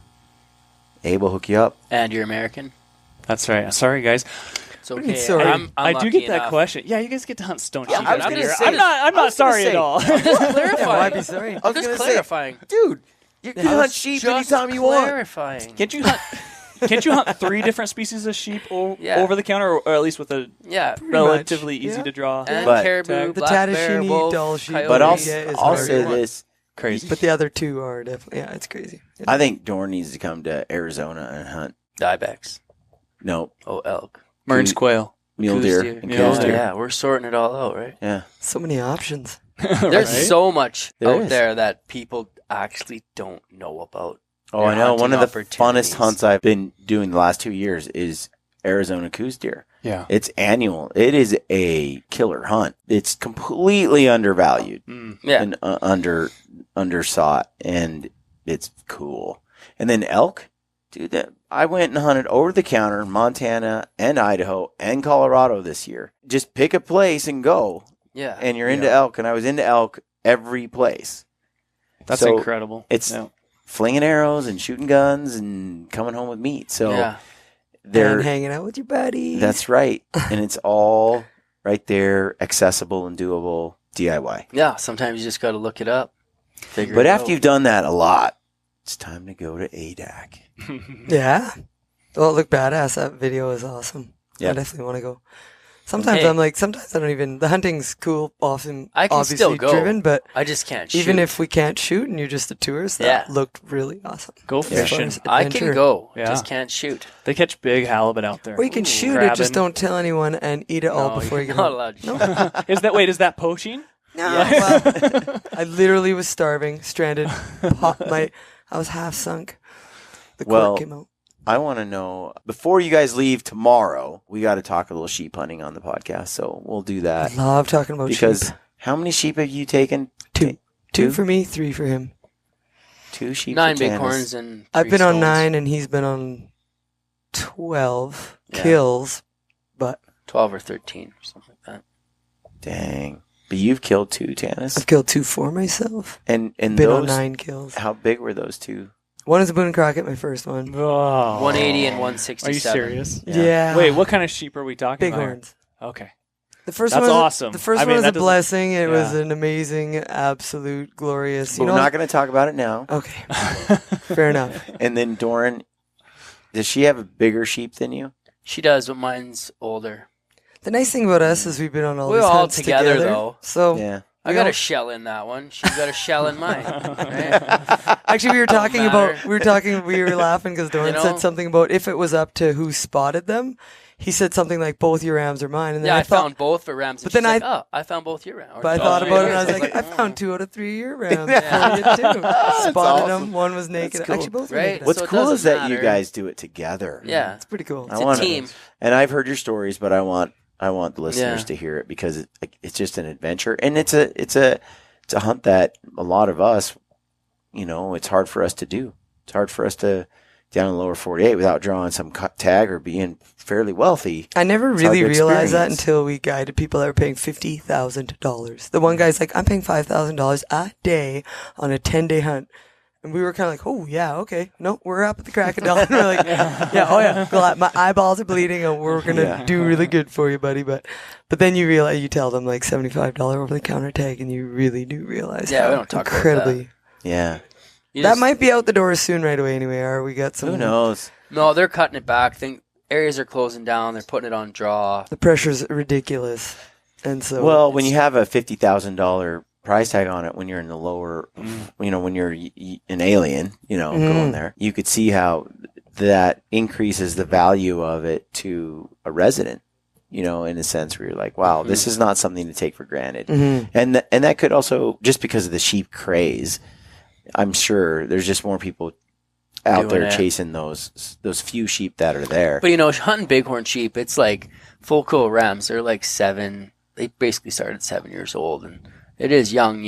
Abe will hook you up. And you're American. That's right. Sorry, guys. It's okay. Sorry. I'm I do lucky get that enough. question. Yeah, you guys get to hunt stone Yeah, sheep I was every gonna year. say- I'm I not was gonna sorry say- at all. Just clarifying. Why be sorry? I was Just gonna say, clarifying. dude, you can I hunt was sheep just anytime you want. clarifying. Can't you hunt? Can't you hunt 3 different species of sheep Yeah. over the counter, or at least with a Yeah. relatively much. easy Yeah. to draw? And But- caribou, The black bear, Tattashini, wolf, Dall sheep, coyote. But I'll I'll, Yeah, it's I'll hard. say this. Crazy. But the other 2 are definitely, yeah, it's crazy. I think Doran needs to come to Arizona and hunt. Ibex. No, Oh, elk. Mern's quail. mule Coos deer deer. and Yeah. coos Oh, deer. yeah, we're sorting it all out, right? Yeah. So many options. There's Right? so much There out is. there that people actually don't know about. Oh, Your I know. One hunting of the funnest opportunities. hunts I've been doing the last 2 years is Arizona coos deer. Yeah. It's annual. It is a killer hunt. It's completely undervalued Mm. Yeah. and undersought, and it's cool. And then elk, dude. I went and hunted over the counter in Montana and Idaho and Colorado this year. Just pick a place and go, Yeah. and you're into elk. And I was into elk every place. That's So incredible. it's Yeah. flinging arrows and shooting guns and coming home with meat. So yeah. they're And hanging out with your buddies. that's right, and it's all right there, accessible and doable. DIY. Yeah. Sometimes you just got to look it up. Figure But it after out. you've done that a lot, it's time to go to ADAC. Yeah. Well, it looked badass. That video is awesome. Yeah. I definitely want to go. Sometimes Hey. I'm like, sometimes I don't even, the hunting's cool, awesome, I can obviously still go. driven, but I just can't shoot. even if we can't shoot and you're just a tourist, that Yeah. looked really awesome. Go As far fishing. as I adventure. can go, Yeah. just can't shoot. They catch big halibut out there. Or you can shoot it, Crabbing. just don't tell anyone and eat it all No, before you you're get not home. allowed to shoot. Is that poaching? No, well, I literally was starving, stranded. I was half sunk. The cork Well, came out. I want to know, before you guys leave tomorrow, we got to talk a little sheep hunting on the podcast. So we'll do I that. love talking about Because sheep. how many sheep have you taken? Two. Two? 2 for me, 3 for him. 2 sheep. 9 for big Tanis. horns and I've 3 been on stones. 9 and he's been on 12 Yeah. kills, but 12 or 13 or something like that. Dang. But you've killed 2, Tanis. I've killed 2 for myself. And Been those, on 9 kills. how big were those 2? One is a Boone and Crockett, my first one. Oh. 180 and Are 167. you serious? Yeah. Wait, what kind of sheep are we talking about? Bighorns. Okay. The first That's one was awesome. The first I mean, one was that a doesn't- blessing. It was yeah. an amazing, absolute, glorious. But You we're know, not going to talk about it now. okay, fair enough. And then Doran, does she have a bigger sheep than you? She does, but mine's older. The nice thing about us is we've been on all We're these all hunts together, though. So Yeah. I got a shell in that one. She's got a shell in mine. Right? actually, we were talking matter. about we were laughing because Doran You know? said something about if it was up to who spotted them. He said something like both your rams are mine, and then Yeah, I thought, found both for rams. But But then then I found both your rams. But I thought about it, and I was like, I found 2 out of 3 year rams. Yeah. For you too. Spotted awesome. them. One was naked. That's cool. Actually, both were Right? naked. What's So it cool is doesn't that you matter. guys do it together. Yeah. It's pretty cool. I It's a wanna- team. And I've heard your stories, but I want the listeners Yeah. to hear it because it's just an adventure, and it's a hunt that a lot of us, it's hard for us to do. It's hard for us to down in the lower 48 without drawing some tag or being fairly wealthy. I never It's hard really to realized that experience. until we guided people that were paying $50,000. The one guy's like, I'm paying $5,000 a day on a 10-day hunt. And we were kind of like, oh, yeah, okay. No, we're up at the crack of dawn. We're like, glad my eyeballs are bleeding and we're going to do really good for you, buddy. But then you realize, you tell them like $75 over the counter tag and you really do realize Yeah, how we don't talk about incredibly. Yeah. You That just- might be out the door soon right away anyway, or we got some. Who knows? No, they're cutting it back. Areas are closing down. They're putting it on draw. The pressure's ridiculous. And so. Well, when you have a $50,000 price tag on it, when you're in the lower, when you're an alien, going there, you could see how that increases the value of it to a resident. In a sense where you're like, wow, this is not something to take for granted. And that could also, just because of the sheep craze, I'm sure there's just more people out Doing there it. chasing those few sheep that are there. But hunting bighorn sheep, it's like full coat rams. They're like 7. They basically start at 7 years old, and it is young,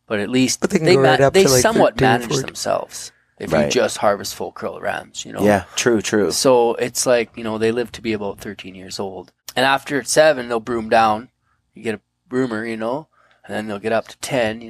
But at least But they can go right up they to, like, somewhat 13, manage 14. themselves if Right. you just harvest full curl rams, Yeah, true. So it's like, they live to be about 13 years old. And after 7, they'll broom down. You get a broomer, and then they'll get up to 10,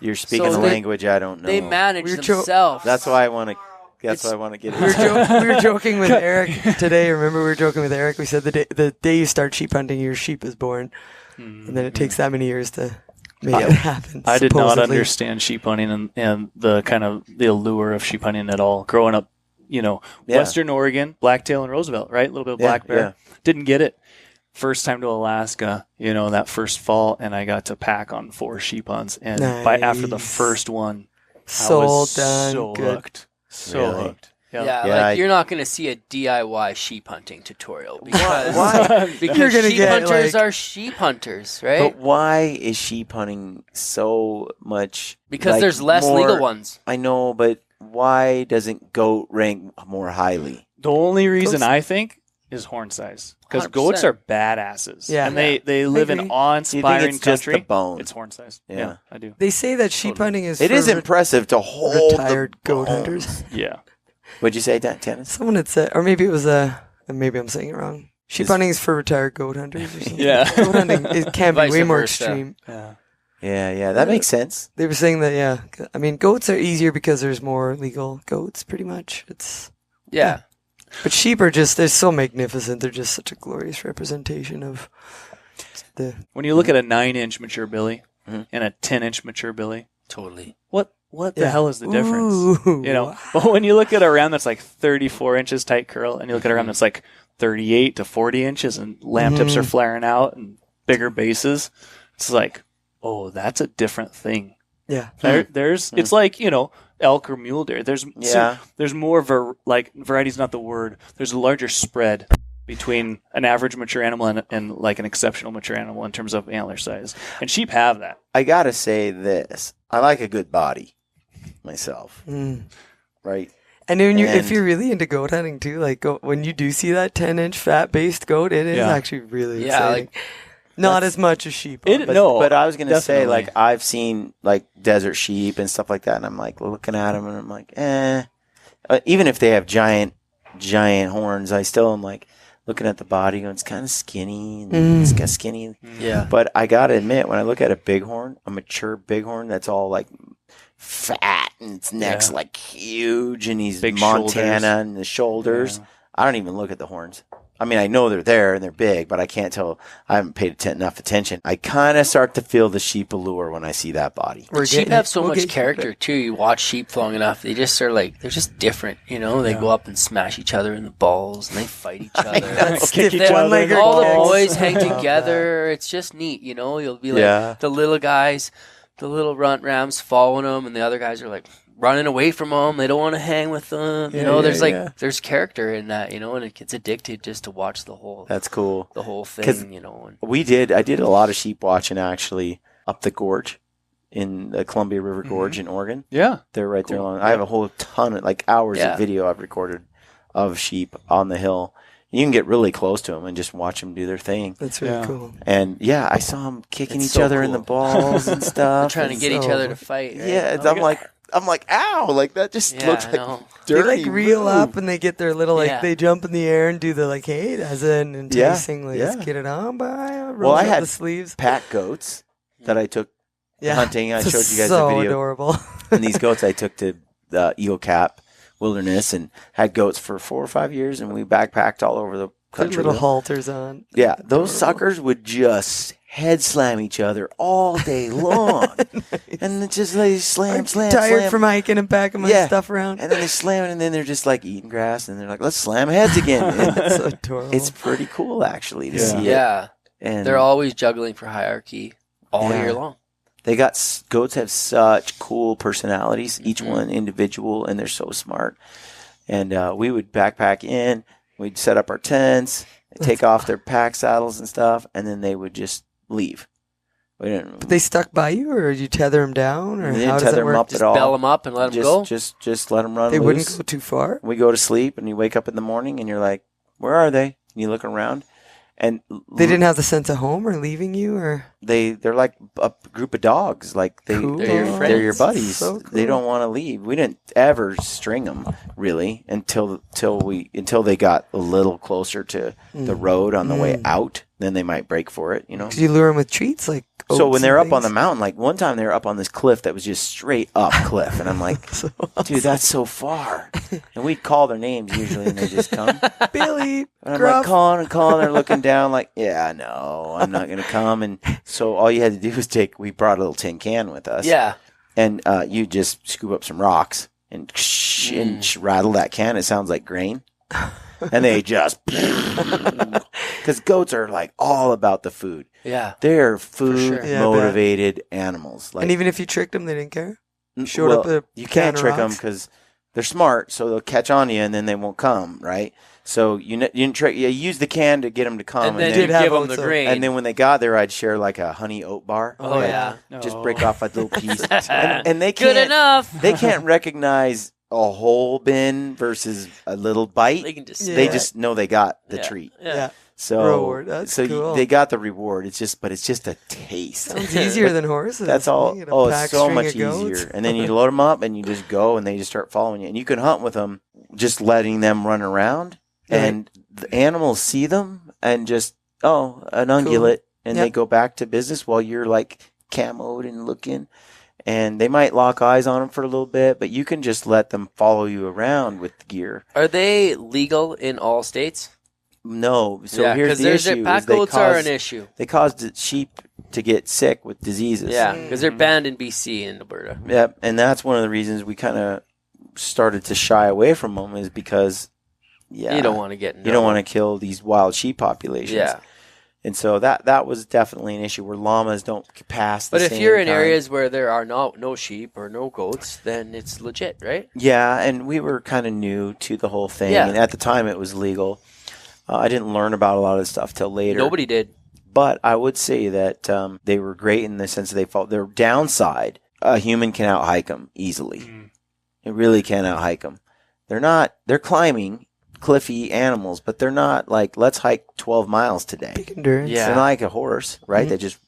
You're speaking So a they- language I don't know. They manage We're themselves. That's why I want to. That's It's- why I want to get We into. we were joking with Eric today. Remember, we were joking with Eric. We said the day you start sheep hunting, your sheep is born, and then it takes that many years to make it happen. I did not supposedly. understand sheep hunting and the kind of the allure of sheep hunting at all. Growing up, Western Oregon, blacktail and Roosevelt, right? A little bit of black bear. yeah. Didn't get it. First time to Alaska, that first fall, and I got to pack on 4 sheep hunts. And after the Nice. first one, I Sold was done. so Good. hooked. So Really? hooked. Yeah, Yeah, you're not going to see a DIY sheep hunting tutorial because Why? because You're gonna sheep get, hunters like- are sheep hunters, right? But why is sheep hunting so much? Because like, there's less more- legal ones. I know, but why doesn't goat rank more highly? The only reason Goats- I think is horn size. Because 100%. goats are badasses. Yeah. And they live in agree. awe-inspiring it's just country. the bone? It's horn size. Yeah. Yeah, I do. They say that sheep hunting is It for is impressive to hold retired the goat bone. hunters. Yeah. What'd you say, Tanis? Someone had said, or maybe it was maybe I'm saying it wrong. Sheep Is- hunting is for retired goat hunters or something. Yeah. Goat hunting it can be Vice way more versa. extreme. Yeah. Yeah, that makes sense. They were saying that, yeah. I mean, goats are easier because there's more legal goats, pretty much. Yeah. But sheep are they're so magnificent. They're just such a glorious representation of the. When you look at a 9-inch mature billy Mhm. and a 10-inch mature billy, Totally. what the Yeah. hell is the difference? Ooh. But when you look at a ram that's like 34 inches tight curl, and you look at a ram that's like 38 to 40 inches, and lamb tips are flaring out and bigger bases, it's like, oh, that's a different thing. Yeah. It's like, elk or mule deer. There's Yeah. there's more variety's not the word. There's a larger spread between an average mature animal and like an exceptional mature animal in terms of antler size. And sheep have that. I gotta say this: I like a good body myself, Mm. right? And then if And- you're really into goat hunting too, like when you do see that 10-inch fat-based goat, it is Yeah. actually really Yeah, exciting. Not as much as sheep. It- But, No, but I was gonna say, definitely. like, I've seen like desert sheep and stuff like that, and I'm like looking at them, and I'm like, even if they have giant horns, I still am like looking at the body, going, it's kind of skinny, and it's kind of skinny. Yeah. But I gotta admit, when I look at a bighorn, a mature bighorn that's all like fat and its neck's Yeah. like huge, and he's Big Montana shoulders. and the shoulders. Yeah. I don't even look at the horns. I mean, I know they're there and they're big, but I can't tell. I haven't paid enough attention. I kind of start to feel the sheep allure when I see that body. Sheep have so much character too. You watch sheep long enough, they just are like, they're just different. You know, they go up and smash each other in the balls, and they fight each other. Kick each All other. the boys hang together. It's just neat. You know, you'll be like the little guys, the little runt rams following them, and the other guys are like running away from them. They don't want to hang with them. There's character in that, you know, and it gets addicted just to watch the whole. That's cool. The whole thing, you know. And I did a lot of sheep watching actually up the gorge in the Columbia River Gorge in Oregon. Yeah. They're right there along. I have a whole ton of hours of video I've recorded of sheep on the hill. You can get really close to them and just watch them do their thing. That's really cool. And I saw them kicking each other in the balls and stuff. They're trying to get each other to fight. Right? Yeah, I'm like, ow! Like that just looks like dirty. They reel up and they get their little they jump in the air and do the hey, that's an enticing. Let's get it on by. Well, I had the sleeves. pack goats that I took hunting. I showed you guys so a video. Adorable. And these goats I took to the Eagle Cap Wilderness and had goats for 4 or 5 years, and we backpacked all over the country. Little halters on. Yeah, those suckers would just head slam each other all day long. And it's just like slam. Tired from hiking and packing my stuff around. And then they slam it, and then they're just like eating grass, and they're like, let's slam heads again. That's so adorable. It's pretty cool, actually, to see it. Yeah. And they're always juggling for hierarchy all year long. They goats have such cool personalities, each one individual, and they're so smart. And we would backpack in, we'd set up our tents, take off their pack saddles and stuff, and then they would just leave. But they stuck by you, or did you tether them down, or didn't how does tether that work? them up Just at all. bell them up and let them go? Just let them run They loose. wouldn't go too far? We go to sleep, and you wake up in the morning, and you're like, where are they? And you look around. And they didn't have the sense of home or leaving you, or they're like a group of dogs. Like they're your buddies. So cool. They don't want to leave. We didn't ever string them really until they got a little closer to the road on the way out. Then they might break for it. You know. Could you lure them with treats like? So when they're up on things? the mountain, like one time they were up on this cliff that was just straight up cliff, and I'm like, So awesome. dude, that's so far. And we'd call their names usually, and they just come. Billy, And I'm Gruff. like calling, they're looking down like, yeah, no, I'm not going to come. And so all you had to do was we brought a little tin can with us. Yeah. And you just scoop up some rocks and rattle that can. It sounds like grain. And they just, because goats are like all about the food. Yeah. They're food sure. Yeah, motivated animals. Like, And even if you tricked them, they didn't care. showed well, up with a you can can't of trick them rocks? because they're smart, so they'll catch on to you and then they won't come, right? So you use the can to get them to come, And then did you have give them the oats, grain. and then when they got there, I'd share like a honey oat bar. Oh, yeah. Just No. break off a little piece, and they can't. Good enough. They can't recognize a whole bin versus a little bite. They can just. Yeah. They just know they got the Yeah. treat. Yeah. So Reward. That's cool. they got the reward. It's just a taste. Sounds easier than horses. That's all. You get a Oh, pack it's so string much of goats. easier. And then you load them up, and you just go, and they just start following you. And you can hunt with them, just letting them run around, and the animals see them, and just an ungulate, and they Yep. go back to business while you're like camoed and looking. And they might lock eyes on them for a little bit, but you can just let them follow you around with the gear. Are they legal in all states? No, so yeah, here's the issue: pack is they goats are an cause, issue. they cause the sheep to get sick with diseases. Yeah, because they're banned in BC and Alberta. Yep, and that's one of the reasons we kind of started to shy away from them is because, You don't want to get. you don't want to kill these wild sheep populations. Yeah, and so that was definitely an issue where llamas don't pass. The but if same you're in time. areas where there are no sheep or no goats, then it's legit, right? Yeah, and we were kind of new to the whole thing, Yeah. and at the time it was legal. I didn't learn about a lot of this stuff till later. Nobody did. But I would say that they were great in the sense that they felt their downside. A human can out hike them easily. It really can out hike them. They're climbing cliffy animals, but they're not like, let's hike 12 miles today. Big endurance. Yeah. They're not like a horse, right? They just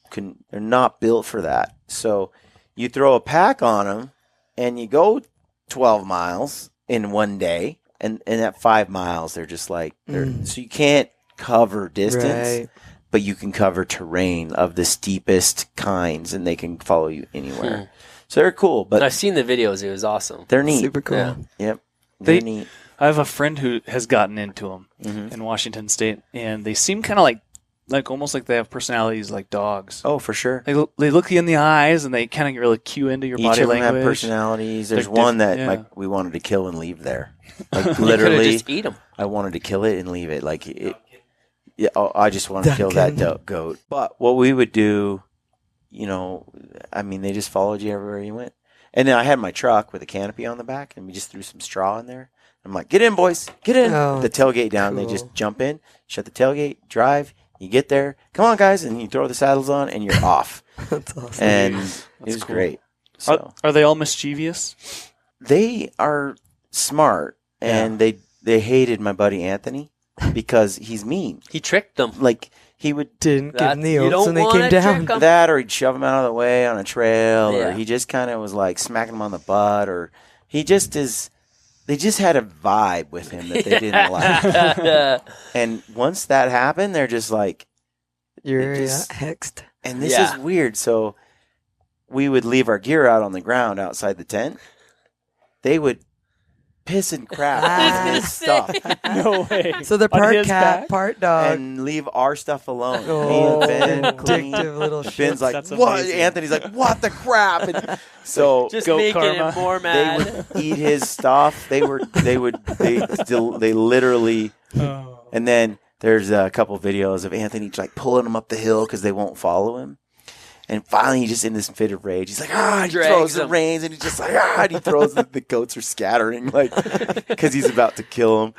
they're not built for that. So you throw a pack on them and you go 12 miles in one day. And at 5 miles, they're just like, so you can't cover distance, Right. but you can cover terrain of the steepest kinds, and they can follow you anywhere. So they're cool, But but I've seen the videos. It was awesome. they're neat. Super cool. Yeah. Yep, they're They- neat. I have a friend who has gotten into them in Washington State, and they seem kind of like almost like they have personalities like dogs. Oh, for sure. They look you in the eyes, and they kind of really cue into your Each body of them language. have personalities. There's They're one that yeah. like we wanted to kill and leave there. Like You could literally, just eat them. I wanted to kill it and leave it. Like it. Yeah, I just want to kill that goat. But what we would do, I mean, they just followed you everywhere you went. And then I had my truck with a canopy on the back, and we just threw some straw in there. I'm like, get in, boys, get in. Oh, the tailgate down. cool. They just jump in, shut the tailgate, drive. You get there, come on, guys, and you throw the saddles on, and you're off. That's awesome. And it That's was cool. great. So Are they all mischievous? they are smart, and they hated my buddy Anthony because he's mean. He tricked them. Like he would Didn't give them the You oats don't when they wanna came down. trick 'em. that, or he'd shove him out of the way on a trail, or Yeah. he just kind of was like smacking him on the butt, or he just is. They just had a vibe with him that they didn't like. And once that happened, they're just like, You're just- hexed. and this Yeah. is weird. So we would leave our gear out on the ground outside the tent. They would piss and crap on his stuff No way. So they're On part his cat, back? part dog. and leave our stuff alone. Oh, Me and Ben clean. addictive little And shit. Ben's like, That's what? amazing. Anthony's like, what the crap? And so Just Goat making karma. it more they mad. would eat his stuff. They literally, and then there's a couple videos of Anthony like pulling them up the hill because they won't follow him. And finally, he just in this fit of rage. He's like, he Drags throws the them. reins, and he's just like, and he throws the goats are scattering, like, because he's about to kill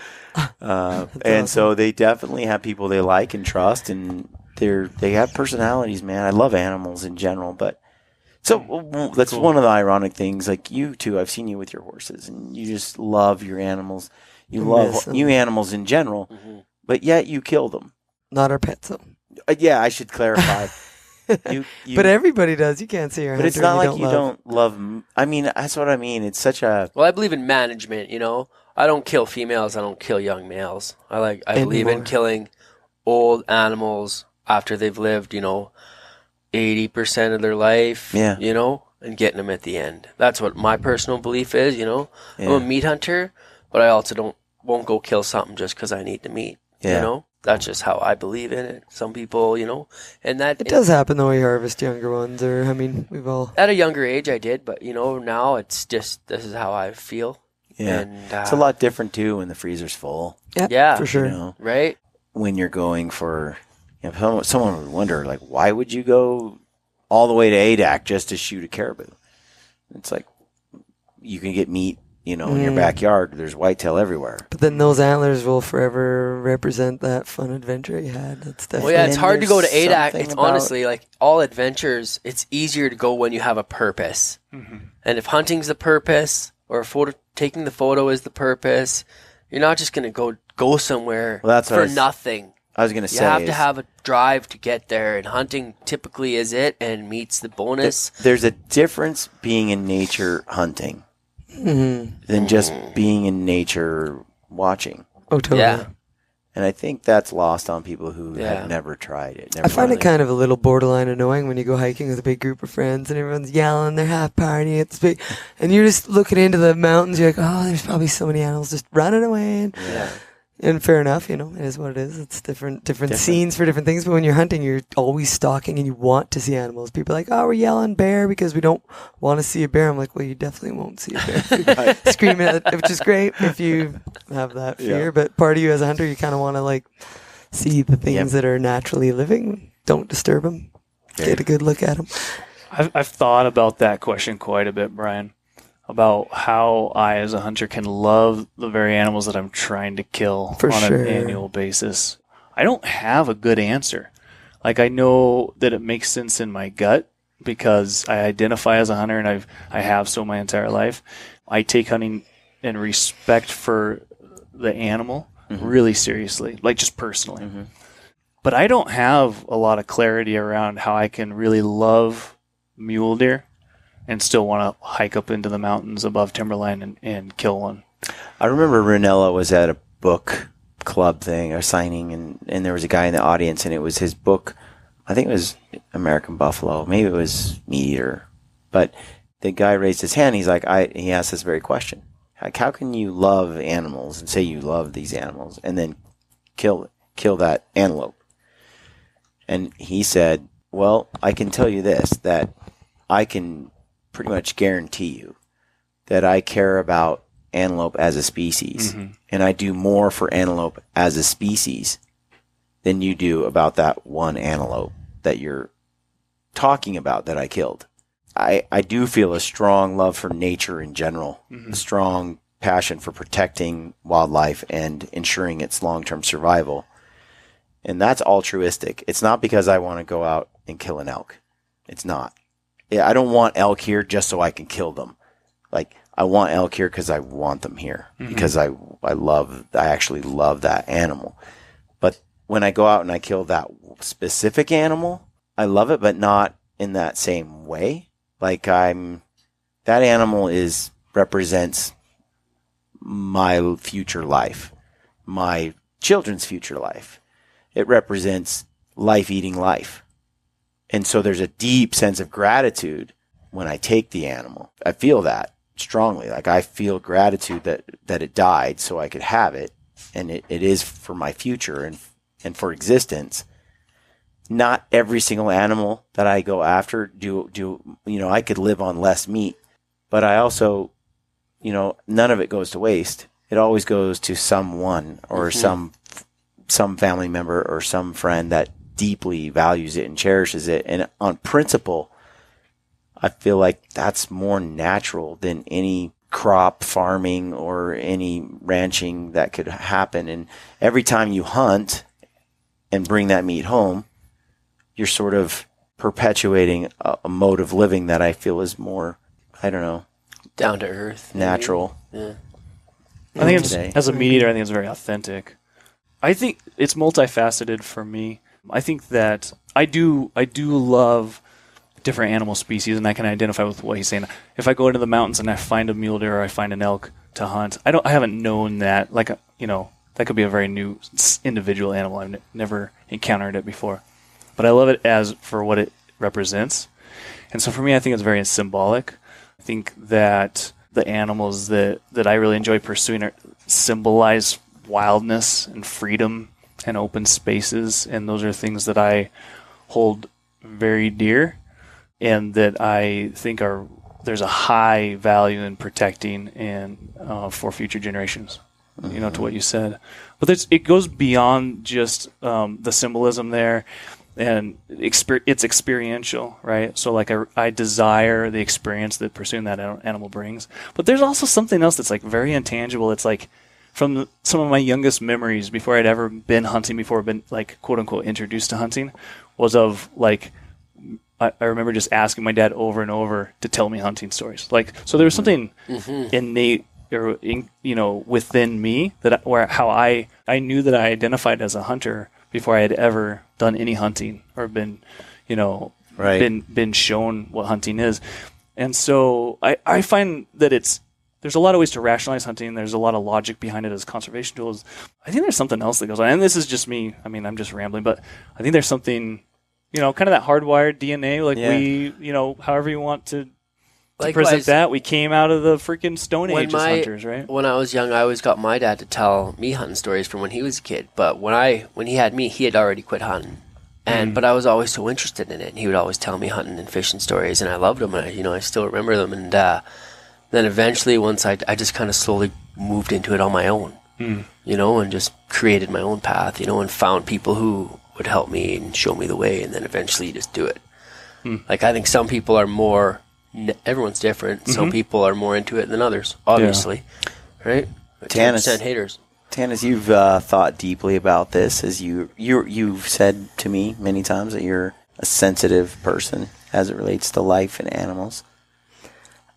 them. And so they definitely have people they like and trust, and they have personalities, man. I love animals in general, but so that's one of the ironic things. Like you two, I've seen you with your horses, and you just love your animals. You Miss love 'em. you animals in general, but yet you kill them. Not our pets, though. Yeah, I should clarify. You, But everybody does. You can't say you're a but it's hunter not and like you love. don't love. I mean, that's what I mean. It's such a Well, I believe in management, I don't kill females, I don't kill young males. I believe in Anymore. killing old animals after they've lived, 80% of their life, Yeah. and getting them at the end. That's what my personal belief is, I'm Yeah. a meat hunter, but I also won't go kill something just because I need the meat, Yeah. That's just how I believe in it. Some people, and that It does happen though. We harvest younger ones, we've all. at a younger age I did, but now it's just this is how I feel. yeah. And, It's a lot different too when the freezer's full. Yeah. for sure. You know, right? when you're going for, someone would wonder like, why would you go all the way to ADAC just to shoot a caribou? It's like you can get meat, in your backyard. There's whitetail everywhere. But then those antlers will forever represent that fun adventure you had. That's Well, definitely. yeah, it's And hard to go to there's ADAC. something It's about- honestly like all adventures. It's easier to go when you have a purpose. And if hunting's the purpose, or taking the photo is the purpose, you're not just gonna go somewhere Well, that's what for I was- nothing. I was gonna You say have to is have a drive to get there, and hunting typically is it, and meat's the bonus. there's a difference being in nature hunting than just being in nature watching. Oh, totally. Yeah. And I think that's lost on people who Yeah. have never tried it. I Never find really- it kind of a little borderline annoying when you go hiking with a big group of friends and everyone's yelling, they're half partying, it's big, and you're just looking into the mountains. You're like, oh, there's probably so many animals just running away. And fair enough, it is what it is. It's different scenes for different things. But when you're hunting, you're always stalking and you want to see animals. People are like, oh, we're yelling bear because we don't want to see a bear. I'm like, well, you definitely won't see a bear. Screaming at it, which is great if you have that fear. Yeah. But part of you as a hunter, you kind of want to see the things that are naturally living. Don't disturb them. Get a good look at them. I've thought about that question quite a bit, Brian, about how I, as a hunter, can love the very animals that I'm trying to kill For on sure. an annual basis. I don't have a good answer. I know that it makes sense in my gut because I identify as a hunter, and I have so my entire life. I take hunting and respect for the animal really seriously, just personally. But I don't have a lot of clarity around how I can really love mule deer and still want to hike up into the mountains above timberline and kill one. I remember Ranella was at a book club thing, a signing, and there was a guy in the audience, and it was his book. I think it was American Buffalo. Maybe it was Meat Eater. But the guy raised his hand. He's like, he asked this very question. Like, how can you love animals and say you love these animals and then kill that antelope? And he said, well, I can tell you this, that I can pretty much guarantee you that I care about antelope as a species, and I do more for antelope as a species than you do about that one antelope that you're talking about that I killed. I do feel a strong love for nature in general, a strong passion for protecting wildlife and ensuring its long-term survival. And that's altruistic. It's not because I want to go out and kill an elk. It's not. I don't want elk here just so I can kill them. Like, I want elk here because I want them here, because I actually love that animal. But when I go out and I kill that specific animal, I love it, but not in that same way. Like, that animal represents my future life, my children's future life. It represents life eating life. And so there's a deep sense of gratitude when I take the animal. I feel that strongly. Like, I feel gratitude that it died so I could have it. And it is for my future and for existence. Not every single animal that I go after I could live on less meat, but I also, none of it goes to waste. It always goes to someone or some family member or some friend that deeply values it and cherishes it. And on principle, I feel like that's more natural than any crop farming or any ranching that could happen. And every time you hunt and bring that meat home, you're sort of perpetuating a mode of living that I feel is more, I don't know, down to earth, natural. Yeah. I think it's, as a meat eater, I think it's very authentic. I think it's multifaceted for me. I think that I do love different animal species, and I can identify with what he's saying. If I go into the mountains and I find a mule deer or I find an elk to hunt, I haven't known that. Like, that could be a very new individual animal. I've never encountered it before, but I love it as for what it represents. And so for me, I think it's very symbolic. I think that the animals that I really enjoy pursuing symbolize wildness and freedom and open spaces, and those are things that I hold very dear and that I think there's a high value in protecting and for future generations. To what you said, but it goes beyond just the symbolism there, and it's experiential, right? So like I desire the experience that pursuing that animal brings, but there's also something else that's like very intangible. It's like from some of my youngest memories before I'd ever been hunting, before I'd been like quote unquote introduced to hunting, was of like I remember just asking my dad over and over to tell me hunting stories. Like, so there was something innate or within me how I knew that I identified as a hunter before I had ever done any hunting or been been shown what hunting is. And so I find that there's a lot of ways to rationalize hunting. There's a lot of logic behind it as conservation tools. I think there's something else that goes on, and this is just me. I mean, I'm just rambling, but I think there's something, kind of that hardwired DNA, like we, however you want to present that. We came out of the freaking Stone Age as hunters, right? When I was young, I always got my dad to tell me hunting stories from when he was a kid. But when he had me, he had already quit hunting. But I was always so interested in it. And he would always tell me hunting and fishing stories, and I loved them. And I still remember them. And then eventually, once I just kind of slowly moved into it on my own, and just created my own path, and found people who would help me and show me the way. And then eventually, you just do it. Like, I think some people are more. Everyone's different. Some people are more into it than others, obviously, right? 10% haters. Tanis, you've thought deeply about this, as you've said to me many times that you're a sensitive person as it relates to life and animals.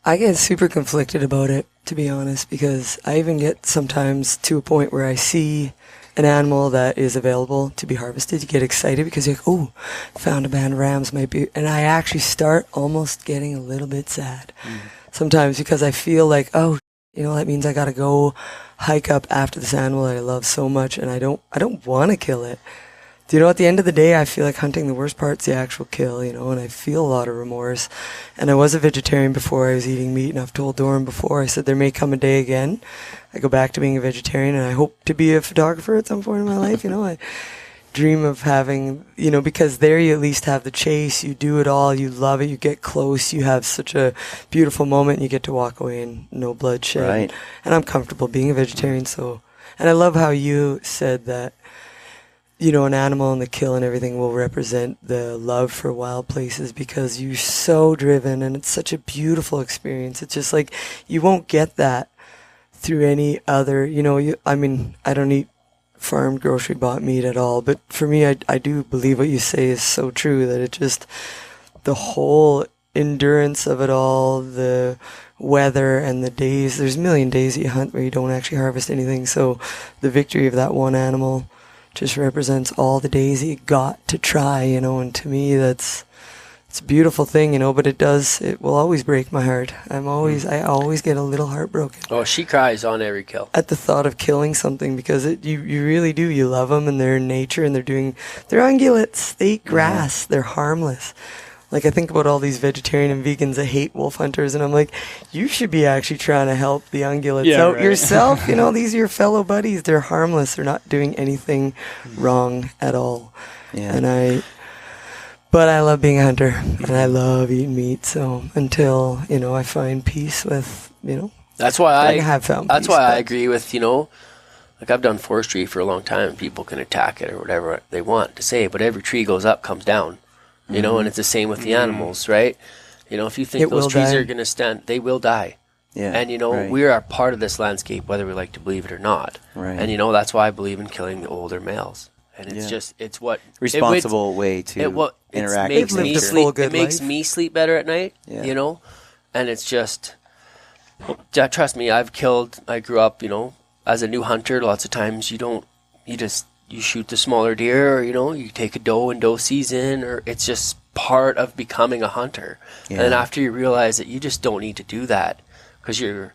I get super conflicted about it, to be honest, because I even get sometimes to a point where I see an animal that is available to be harvested. You get excited because you're like, oh, found a band of rams, might be, and I actually start almost getting a little bit sad sometimes, because I feel like, oh, that means I gotta go hike up after this animal that I love so much, and I don't want to kill it. you know, at the end of the day, I feel like hunting, the worst part's the actual kill, you know, and I feel a lot of remorse. And I was a vegetarian before I was eating meat, and I've told Doran before, I said there may come a day again I go back to being a vegetarian, and I hope to be a photographer at some point in my life, you know. I dream of having, you know, because there you at least have the chase, you do it all, you love it, you get close, you have such a beautiful moment, and you get to walk away and no bloodshed. Right. And I'm comfortable being a vegetarian, so, and I love how you said that, you know, an animal and the kill and everything will represent the love for wild places, because you're so driven and it's such a beautiful experience. It's just like, you won't get that through any other, you know, I mean, I don't eat farmed grocery bought meat at all, but for me, I do believe what you say is so true, that it just, the whole endurance of it all, the weather and the days, there's a million days that you hunt where you don't actually harvest anything, so the victory of that one animal just represents all the days that you got to try, you know, and to me it's a beautiful thing, you know, but it will always break my heart. I always get a little heartbroken. Oh, she cries on every kill. At the thought of killing something, because you really do, you love them and they're in nature and they're ungulates, they eat grass, they're harmless. Like, I think about all these vegetarian and vegans that hate wolf hunters, and I'm like, you should be actually trying to help the ungulates out yourself. You know, these are your fellow buddies. They're harmless. They're not doing anything wrong at all. Yeah. But I love being a hunter, and I love eating meat. So until, you know, I find peace with, you know, that's why I have found. That's why I agree with, you know, like, I've done forestry for a long time. People can attack it or whatever they want to say, but every tree goes up, comes down. You know, and it's the same with the animals, right? You know, if you think those trees are going to stand, they will die. Yeah. And, you know, we are part of this landscape, whether we like to believe it or not. Right. And, you know, that's why I believe in killing the older males. And it's just, it's what... Responsible way to interact with nature. It makes me sleep better at night, you know? And it's just... Trust me, I grew up, you know, as a new hunter. Lots of times you shoot the smaller deer, or, you know, you take a doe in doe season, or it's just part of becoming a hunter. Yeah. And then after you realize that you just don't need to do that, because you're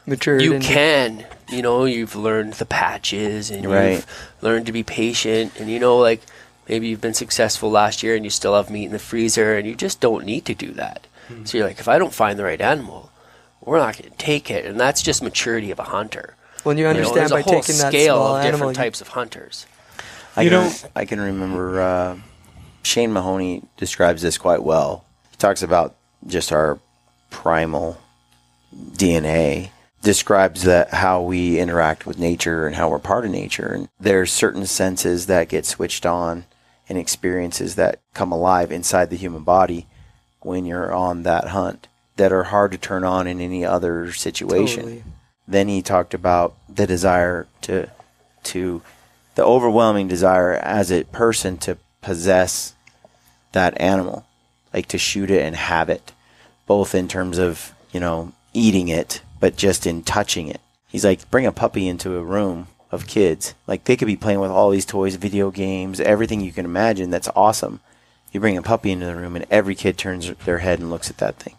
matured. You can, you know, you've learned the patches, and you've learned to be patient, and, you know, like, maybe you've been successful last year and you still have meat in the freezer, and you just don't need to do that. So you're like, if I don't find the right animal, we're not going to take it. And that's just maturity of a hunter. When you understand, by taking that scale small of animal, different types of hunters. I can remember Shane Mahoney describes this quite well. He talks about just our primal DNA, describes that how we interact with nature and how we're part of nature. And there's certain senses that get switched on and experiences that come alive inside the human body when you're on that hunt that are hard to turn on in any other situation. Totally. Then he talked about the desire to the overwhelming desire as a person to possess that animal, like to shoot it and have it, both in terms of, you know, eating it, but just in touching it. He's like, bring a puppy into a room of kids. Like, they could be playing with all these toys, video games, everything you can imagine. That's awesome. You bring a puppy into the room and every kid turns their head and looks at that thing.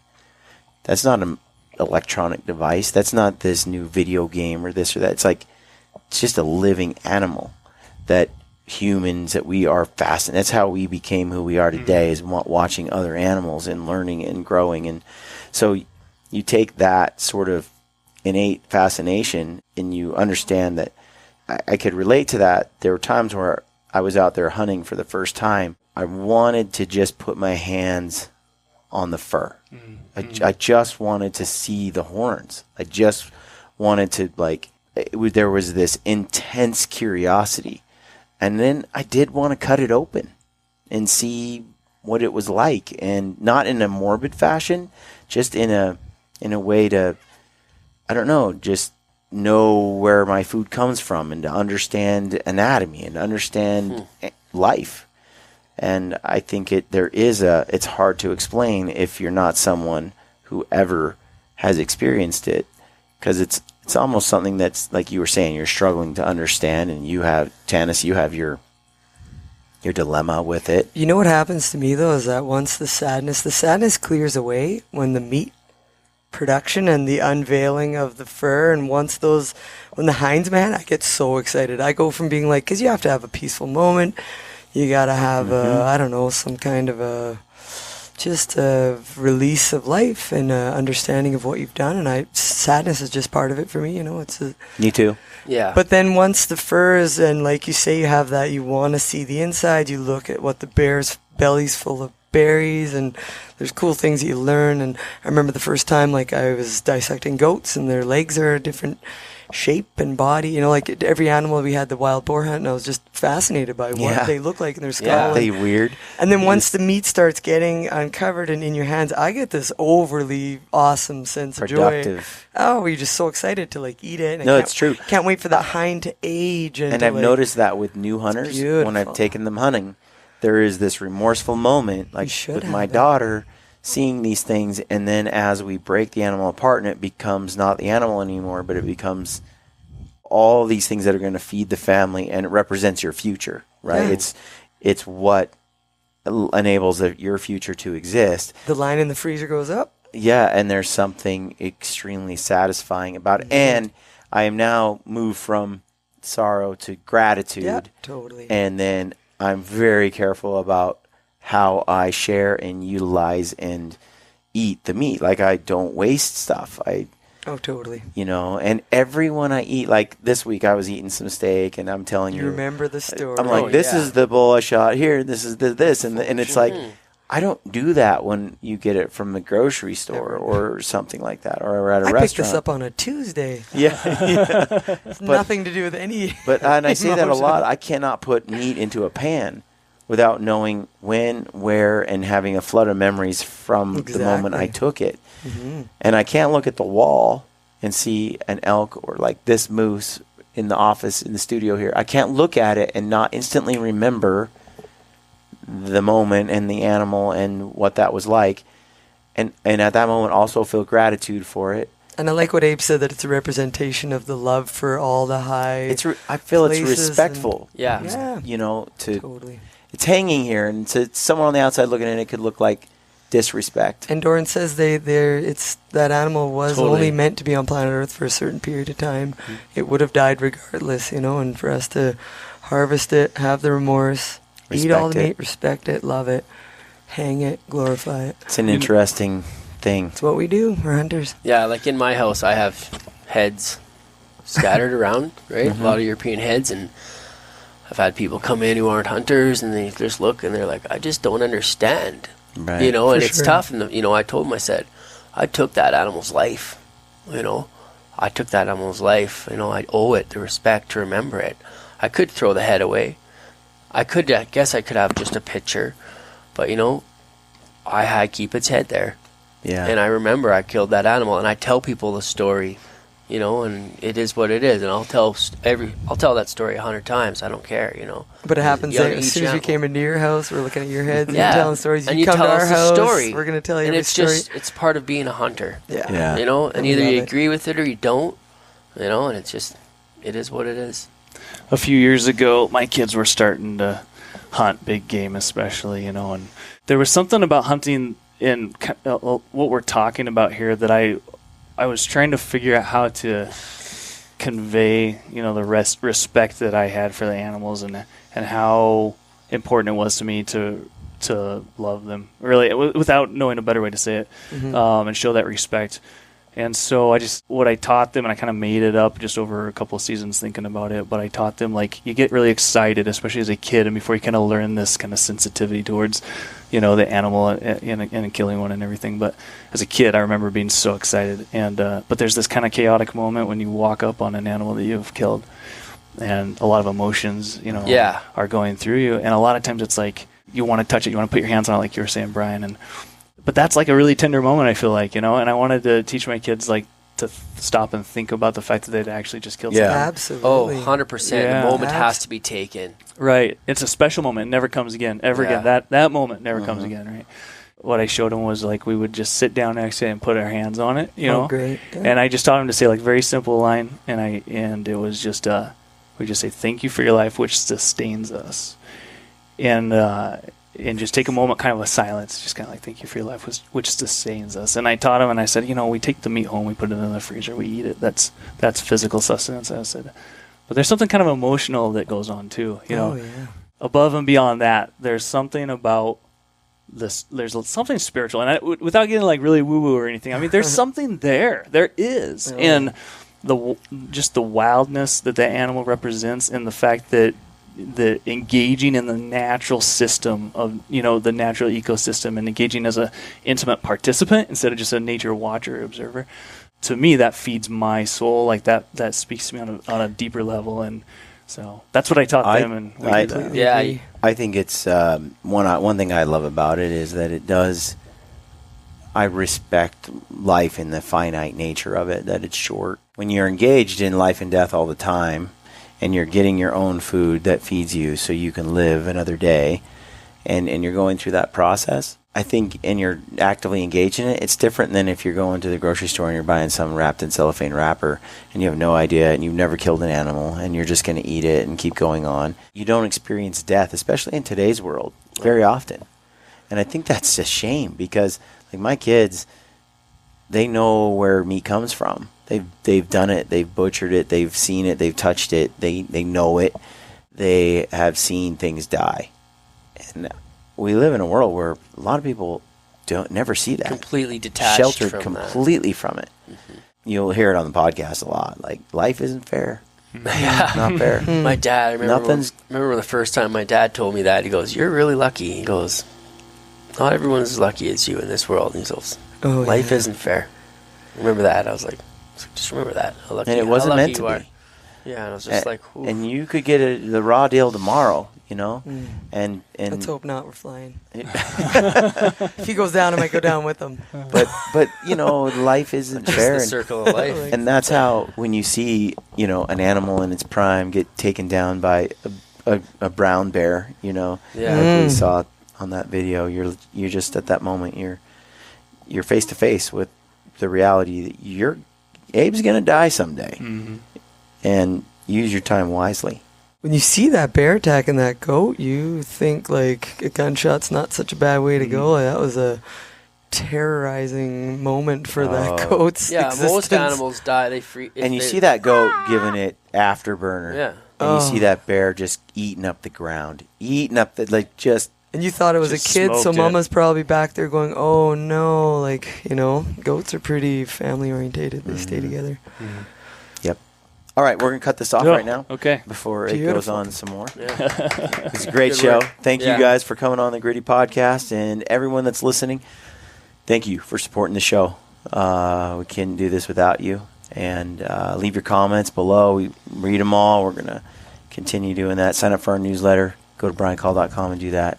That's not an electronic device. That's not this new video game or this or that. It's just a living animal that humans, that we are fascinated. That's how we became who we are today, is watching other animals and learning and growing. And so you take that sort of innate fascination and you understand that I could relate to that. There were times where I was out there hunting for the first time. I wanted to just put my hands on the fur. I just wanted to see the horns. I just wanted to, there was this intense curiosity. And then I did want to cut it open and see what it was like, and not in a morbid fashion, just in a way to, I don't know, just know where my food comes from and to understand anatomy and understand life. And I think it's hard to explain if you're not someone who ever has experienced it, because it's almost something that's, like you were saying, you're struggling to understand, and you have, Tanis, you have your dilemma with it. You know what happens to me, though, is that once the sadness clears away when the meat production and the unveiling of the fur, and when the hinds, man, I get so excited. I go from being like, because you have to have a peaceful moment, You gotta have I don't know, some kind of just a release of life and understanding of what you've done. And sadness is just part of it for me. You know, Me too. Yeah. But then once the fur is, and like you say, you have that, you want to see the inside. You look at what the bear's belly's full of berries, and there's cool things that you learn. And I remember the first time, like, I was dissecting goats, and their legs are a different shape and body. You know, like every animal, we had the wild boar hunt, and I was just fascinated by what they look like in their skull. Yeah. They weird. And then once the meat starts getting uncovered and in your hands, I get this overly awesome sense of joy. Productive. Oh, you're just so excited to like eat it. And No, it's true. Can't wait for that hind to age. And I've like, noticed that with new hunters when beautiful. I've taken them hunting, there is this remorseful moment, like with my have it. daughter, seeing these things, and then as we break the animal apart, and it becomes not the animal anymore, but it becomes all these things that are going to feed the family, and it represents your future, right? Yeah. It's what enables your future to exist. The line in the freezer goes up. Yeah, and there's something extremely satisfying about it. And I am now moved from sorrow to gratitude. Yeah, totally. And then I'm very careful about how I share and utilize and eat the meat. Like, I don't waste stuff. Oh, totally. You know, and everyone I eat, like this week I was eating some steak, and I'm telling you, You remember the story. I'm like, this is the bull I shot here, this is this, and it's like, I don't do that when you get it from the grocery store or something like that, or at a restaurant. I picked this up on a Tuesday. Yeah. It's nothing to do with any. But and I say that a emotion. lot. I cannot put meat into a pan without knowing when, where, and having a flood of memories from the moment I took it. Mm-hmm. And I can't look at the wall and see an elk or like this moose in the office, in the studio here. I can't look at it and not instantly remember the moment and the animal and what that was like. And at that moment also feel gratitude for it. And I like what Abe said, that it's a representation of the love for all the high. I feel it's places respectful. Yeah. You know, Totally. it's hanging here, and to someone on the outside looking at it, could look like disrespect. And Doran says it's that animal was only meant to be on planet Earth for a certain period of time. Mm-hmm. It would have died regardless, you know, and for us to harvest it, have the remorse, eat all the meat, respect it, love it, hang it, glorify it. It's an interesting thing. It's what we do. We're hunters. Yeah, like in my house, I have heads scattered around, right? A lot of European heads, and I've had people come in who aren't hunters, and they just look and they're like, I just don't understand. Right. You know, and For it's sure. tough. And, you know, I told him, I said, I took that animal's life. You know, I took that animal's life. You know, I owe it the respect to remember it. I could throw the head away. I guess I could have just a picture. But, you know, I keep its head there. Yeah. And I remember I killed that animal. And I tell people the story, you know, and it is what it is. And I'll tell that story 100 times. I don't care, you know. But it happens Young as each soon as we animal. came into your house, we're looking at your heads and Yeah. you're telling stories. And you you come tell to our us the house, story. we're going to tell you And every it's story. just, it's part of being a hunter. Yeah. You know, and I either love you it. agree with it or you don't, you know, and it's just, it is what it is. A few years ago, my kids were starting to hunt big game, especially, you know, and there was something about hunting in what we're talking about here that I was trying to figure out how to convey, you know, the respect that I had for the animals and how important it was to me to love them, really, without knowing a better way to say it, and show that respect. And so what I taught them, and I kind of made it up just over a couple of seasons thinking about it, but I taught them, like, you get really excited, especially as a kid, and before you kind of learn this kind of sensitivity towards, you know, the animal and killing one and everything. But as a kid, I remember being so excited. And but there's this kind of chaotic moment when you walk up on an animal that you've killed, and a lot of emotions, you know, are going through you. And a lot of times it's like you want to touch it, you want to put your hands on it, like you were saying, Brian, but that's like a really tender moment, I feel like, you know, and I wanted to teach my kids, like, to stop and think about the fact that they'd actually just killed someone. Absolutely. Oh, 100%. Yeah. The moment has to be taken. Right. It's a special moment. It never comes again. Again. That moment never comes again, right? What I showed them was, like, we would just sit down next to it and put our hands on it, you know? Oh, great. Yeah. And I just taught them to say, like, very simple line, and it was just, we just say, thank you for your life, which sustains us. And just take a moment, kind of a silence, just kind of like, thank you for your life, which sustains us. And I taught him, and I said, you know, we take the meat home, we put it in the freezer, we eat it. That's physical sustenance. I said, but there's something kind of emotional that goes on too, you know. Oh, yeah. above and beyond that, there's something about this. There's something spiritual, and without getting like really woo woo or anything. I mean, there's something there. There is, and just the wildness that animal represents, and the fact that the engaging in the natural system of the natural ecosystem and engaging as a intimate participant instead of just a nature watcher or observer. To me, that feeds my soul. Like that speaks to me on a deeper level, and so that's what I taught them. And I think it's one thing I love about it is that it does. I respect life in the finite nature of it. That it's short. When you're engaged in life and death all the time, and you're getting your own food that feeds you, so you can live another day, and you're going through that process. I think, and you're actively engaged in it, it's different than if you're going to the grocery store and you're buying some wrapped in cellophane wrapper and you have no idea and you've never killed an animal and you're just going to eat it and keep going on. You don't experience death, especially in today's world, very often. And I think that's a shame because, like, my kids, they know where meat comes from. They've done it. They've butchered it. They've seen it. They've touched it. They know it. They have seen things die. And we live in a world where a lot of people never see that. Completely detached, sheltered completely from it. Mm-hmm. You'll hear it on the podcast a lot. Like, life isn't fair. Yeah, not fair. My dad. I remember the first time my dad told me that. He goes, "You're really lucky." He goes, "Not everyone's as lucky as you in this world." And he goes, "Life isn't fair." Remember that? I was like, just remember that. How lucky, and it wasn't meant to be. Yeah, and I was just like, ooh. And you could get the raw deal tomorrow, and let's hope not. We're flying. If he goes down, I might go down with him. But life isn't fair. The circle of life. And that's how, when you see an animal in its prime get taken down by a brown bear, like we saw on that video, you're just at that moment you're face to face with the reality that Abe's gonna die someday, and use your time wisely. When you see that bear attacking that goat, you think like a gunshot's not such a bad way to go. Like, that was a terrorizing moment for that goat's existence. Most animals die. And you see that goat giving it afterburner. Yeah. And you see that bear just eating up the ground, And you thought it was a kid, so Mama's probably back there going, "Oh no!" Goats are pretty family orientated. They stay together. Mm-hmm. Yep. All right, we're gonna cut this off right now. Okay. Before it goes on some more. Yeah. It's a great show. Thank you guys for coming on the Gritty Podcast, and everyone that's listening. Thank you for supporting the show. We couldn't do this without you. And leave your comments below. We read them all. We're gonna continue doing that. Sign up for our newsletter. Go to briancall.com and do that.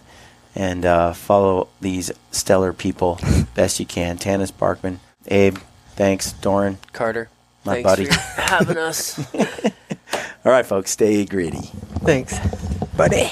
And follow these stellar people best you can. Tanis Barkman, Abe, thanks. Doran, Carter, my buddy, for having us. All right, folks, stay gritty. Thanks, buddy.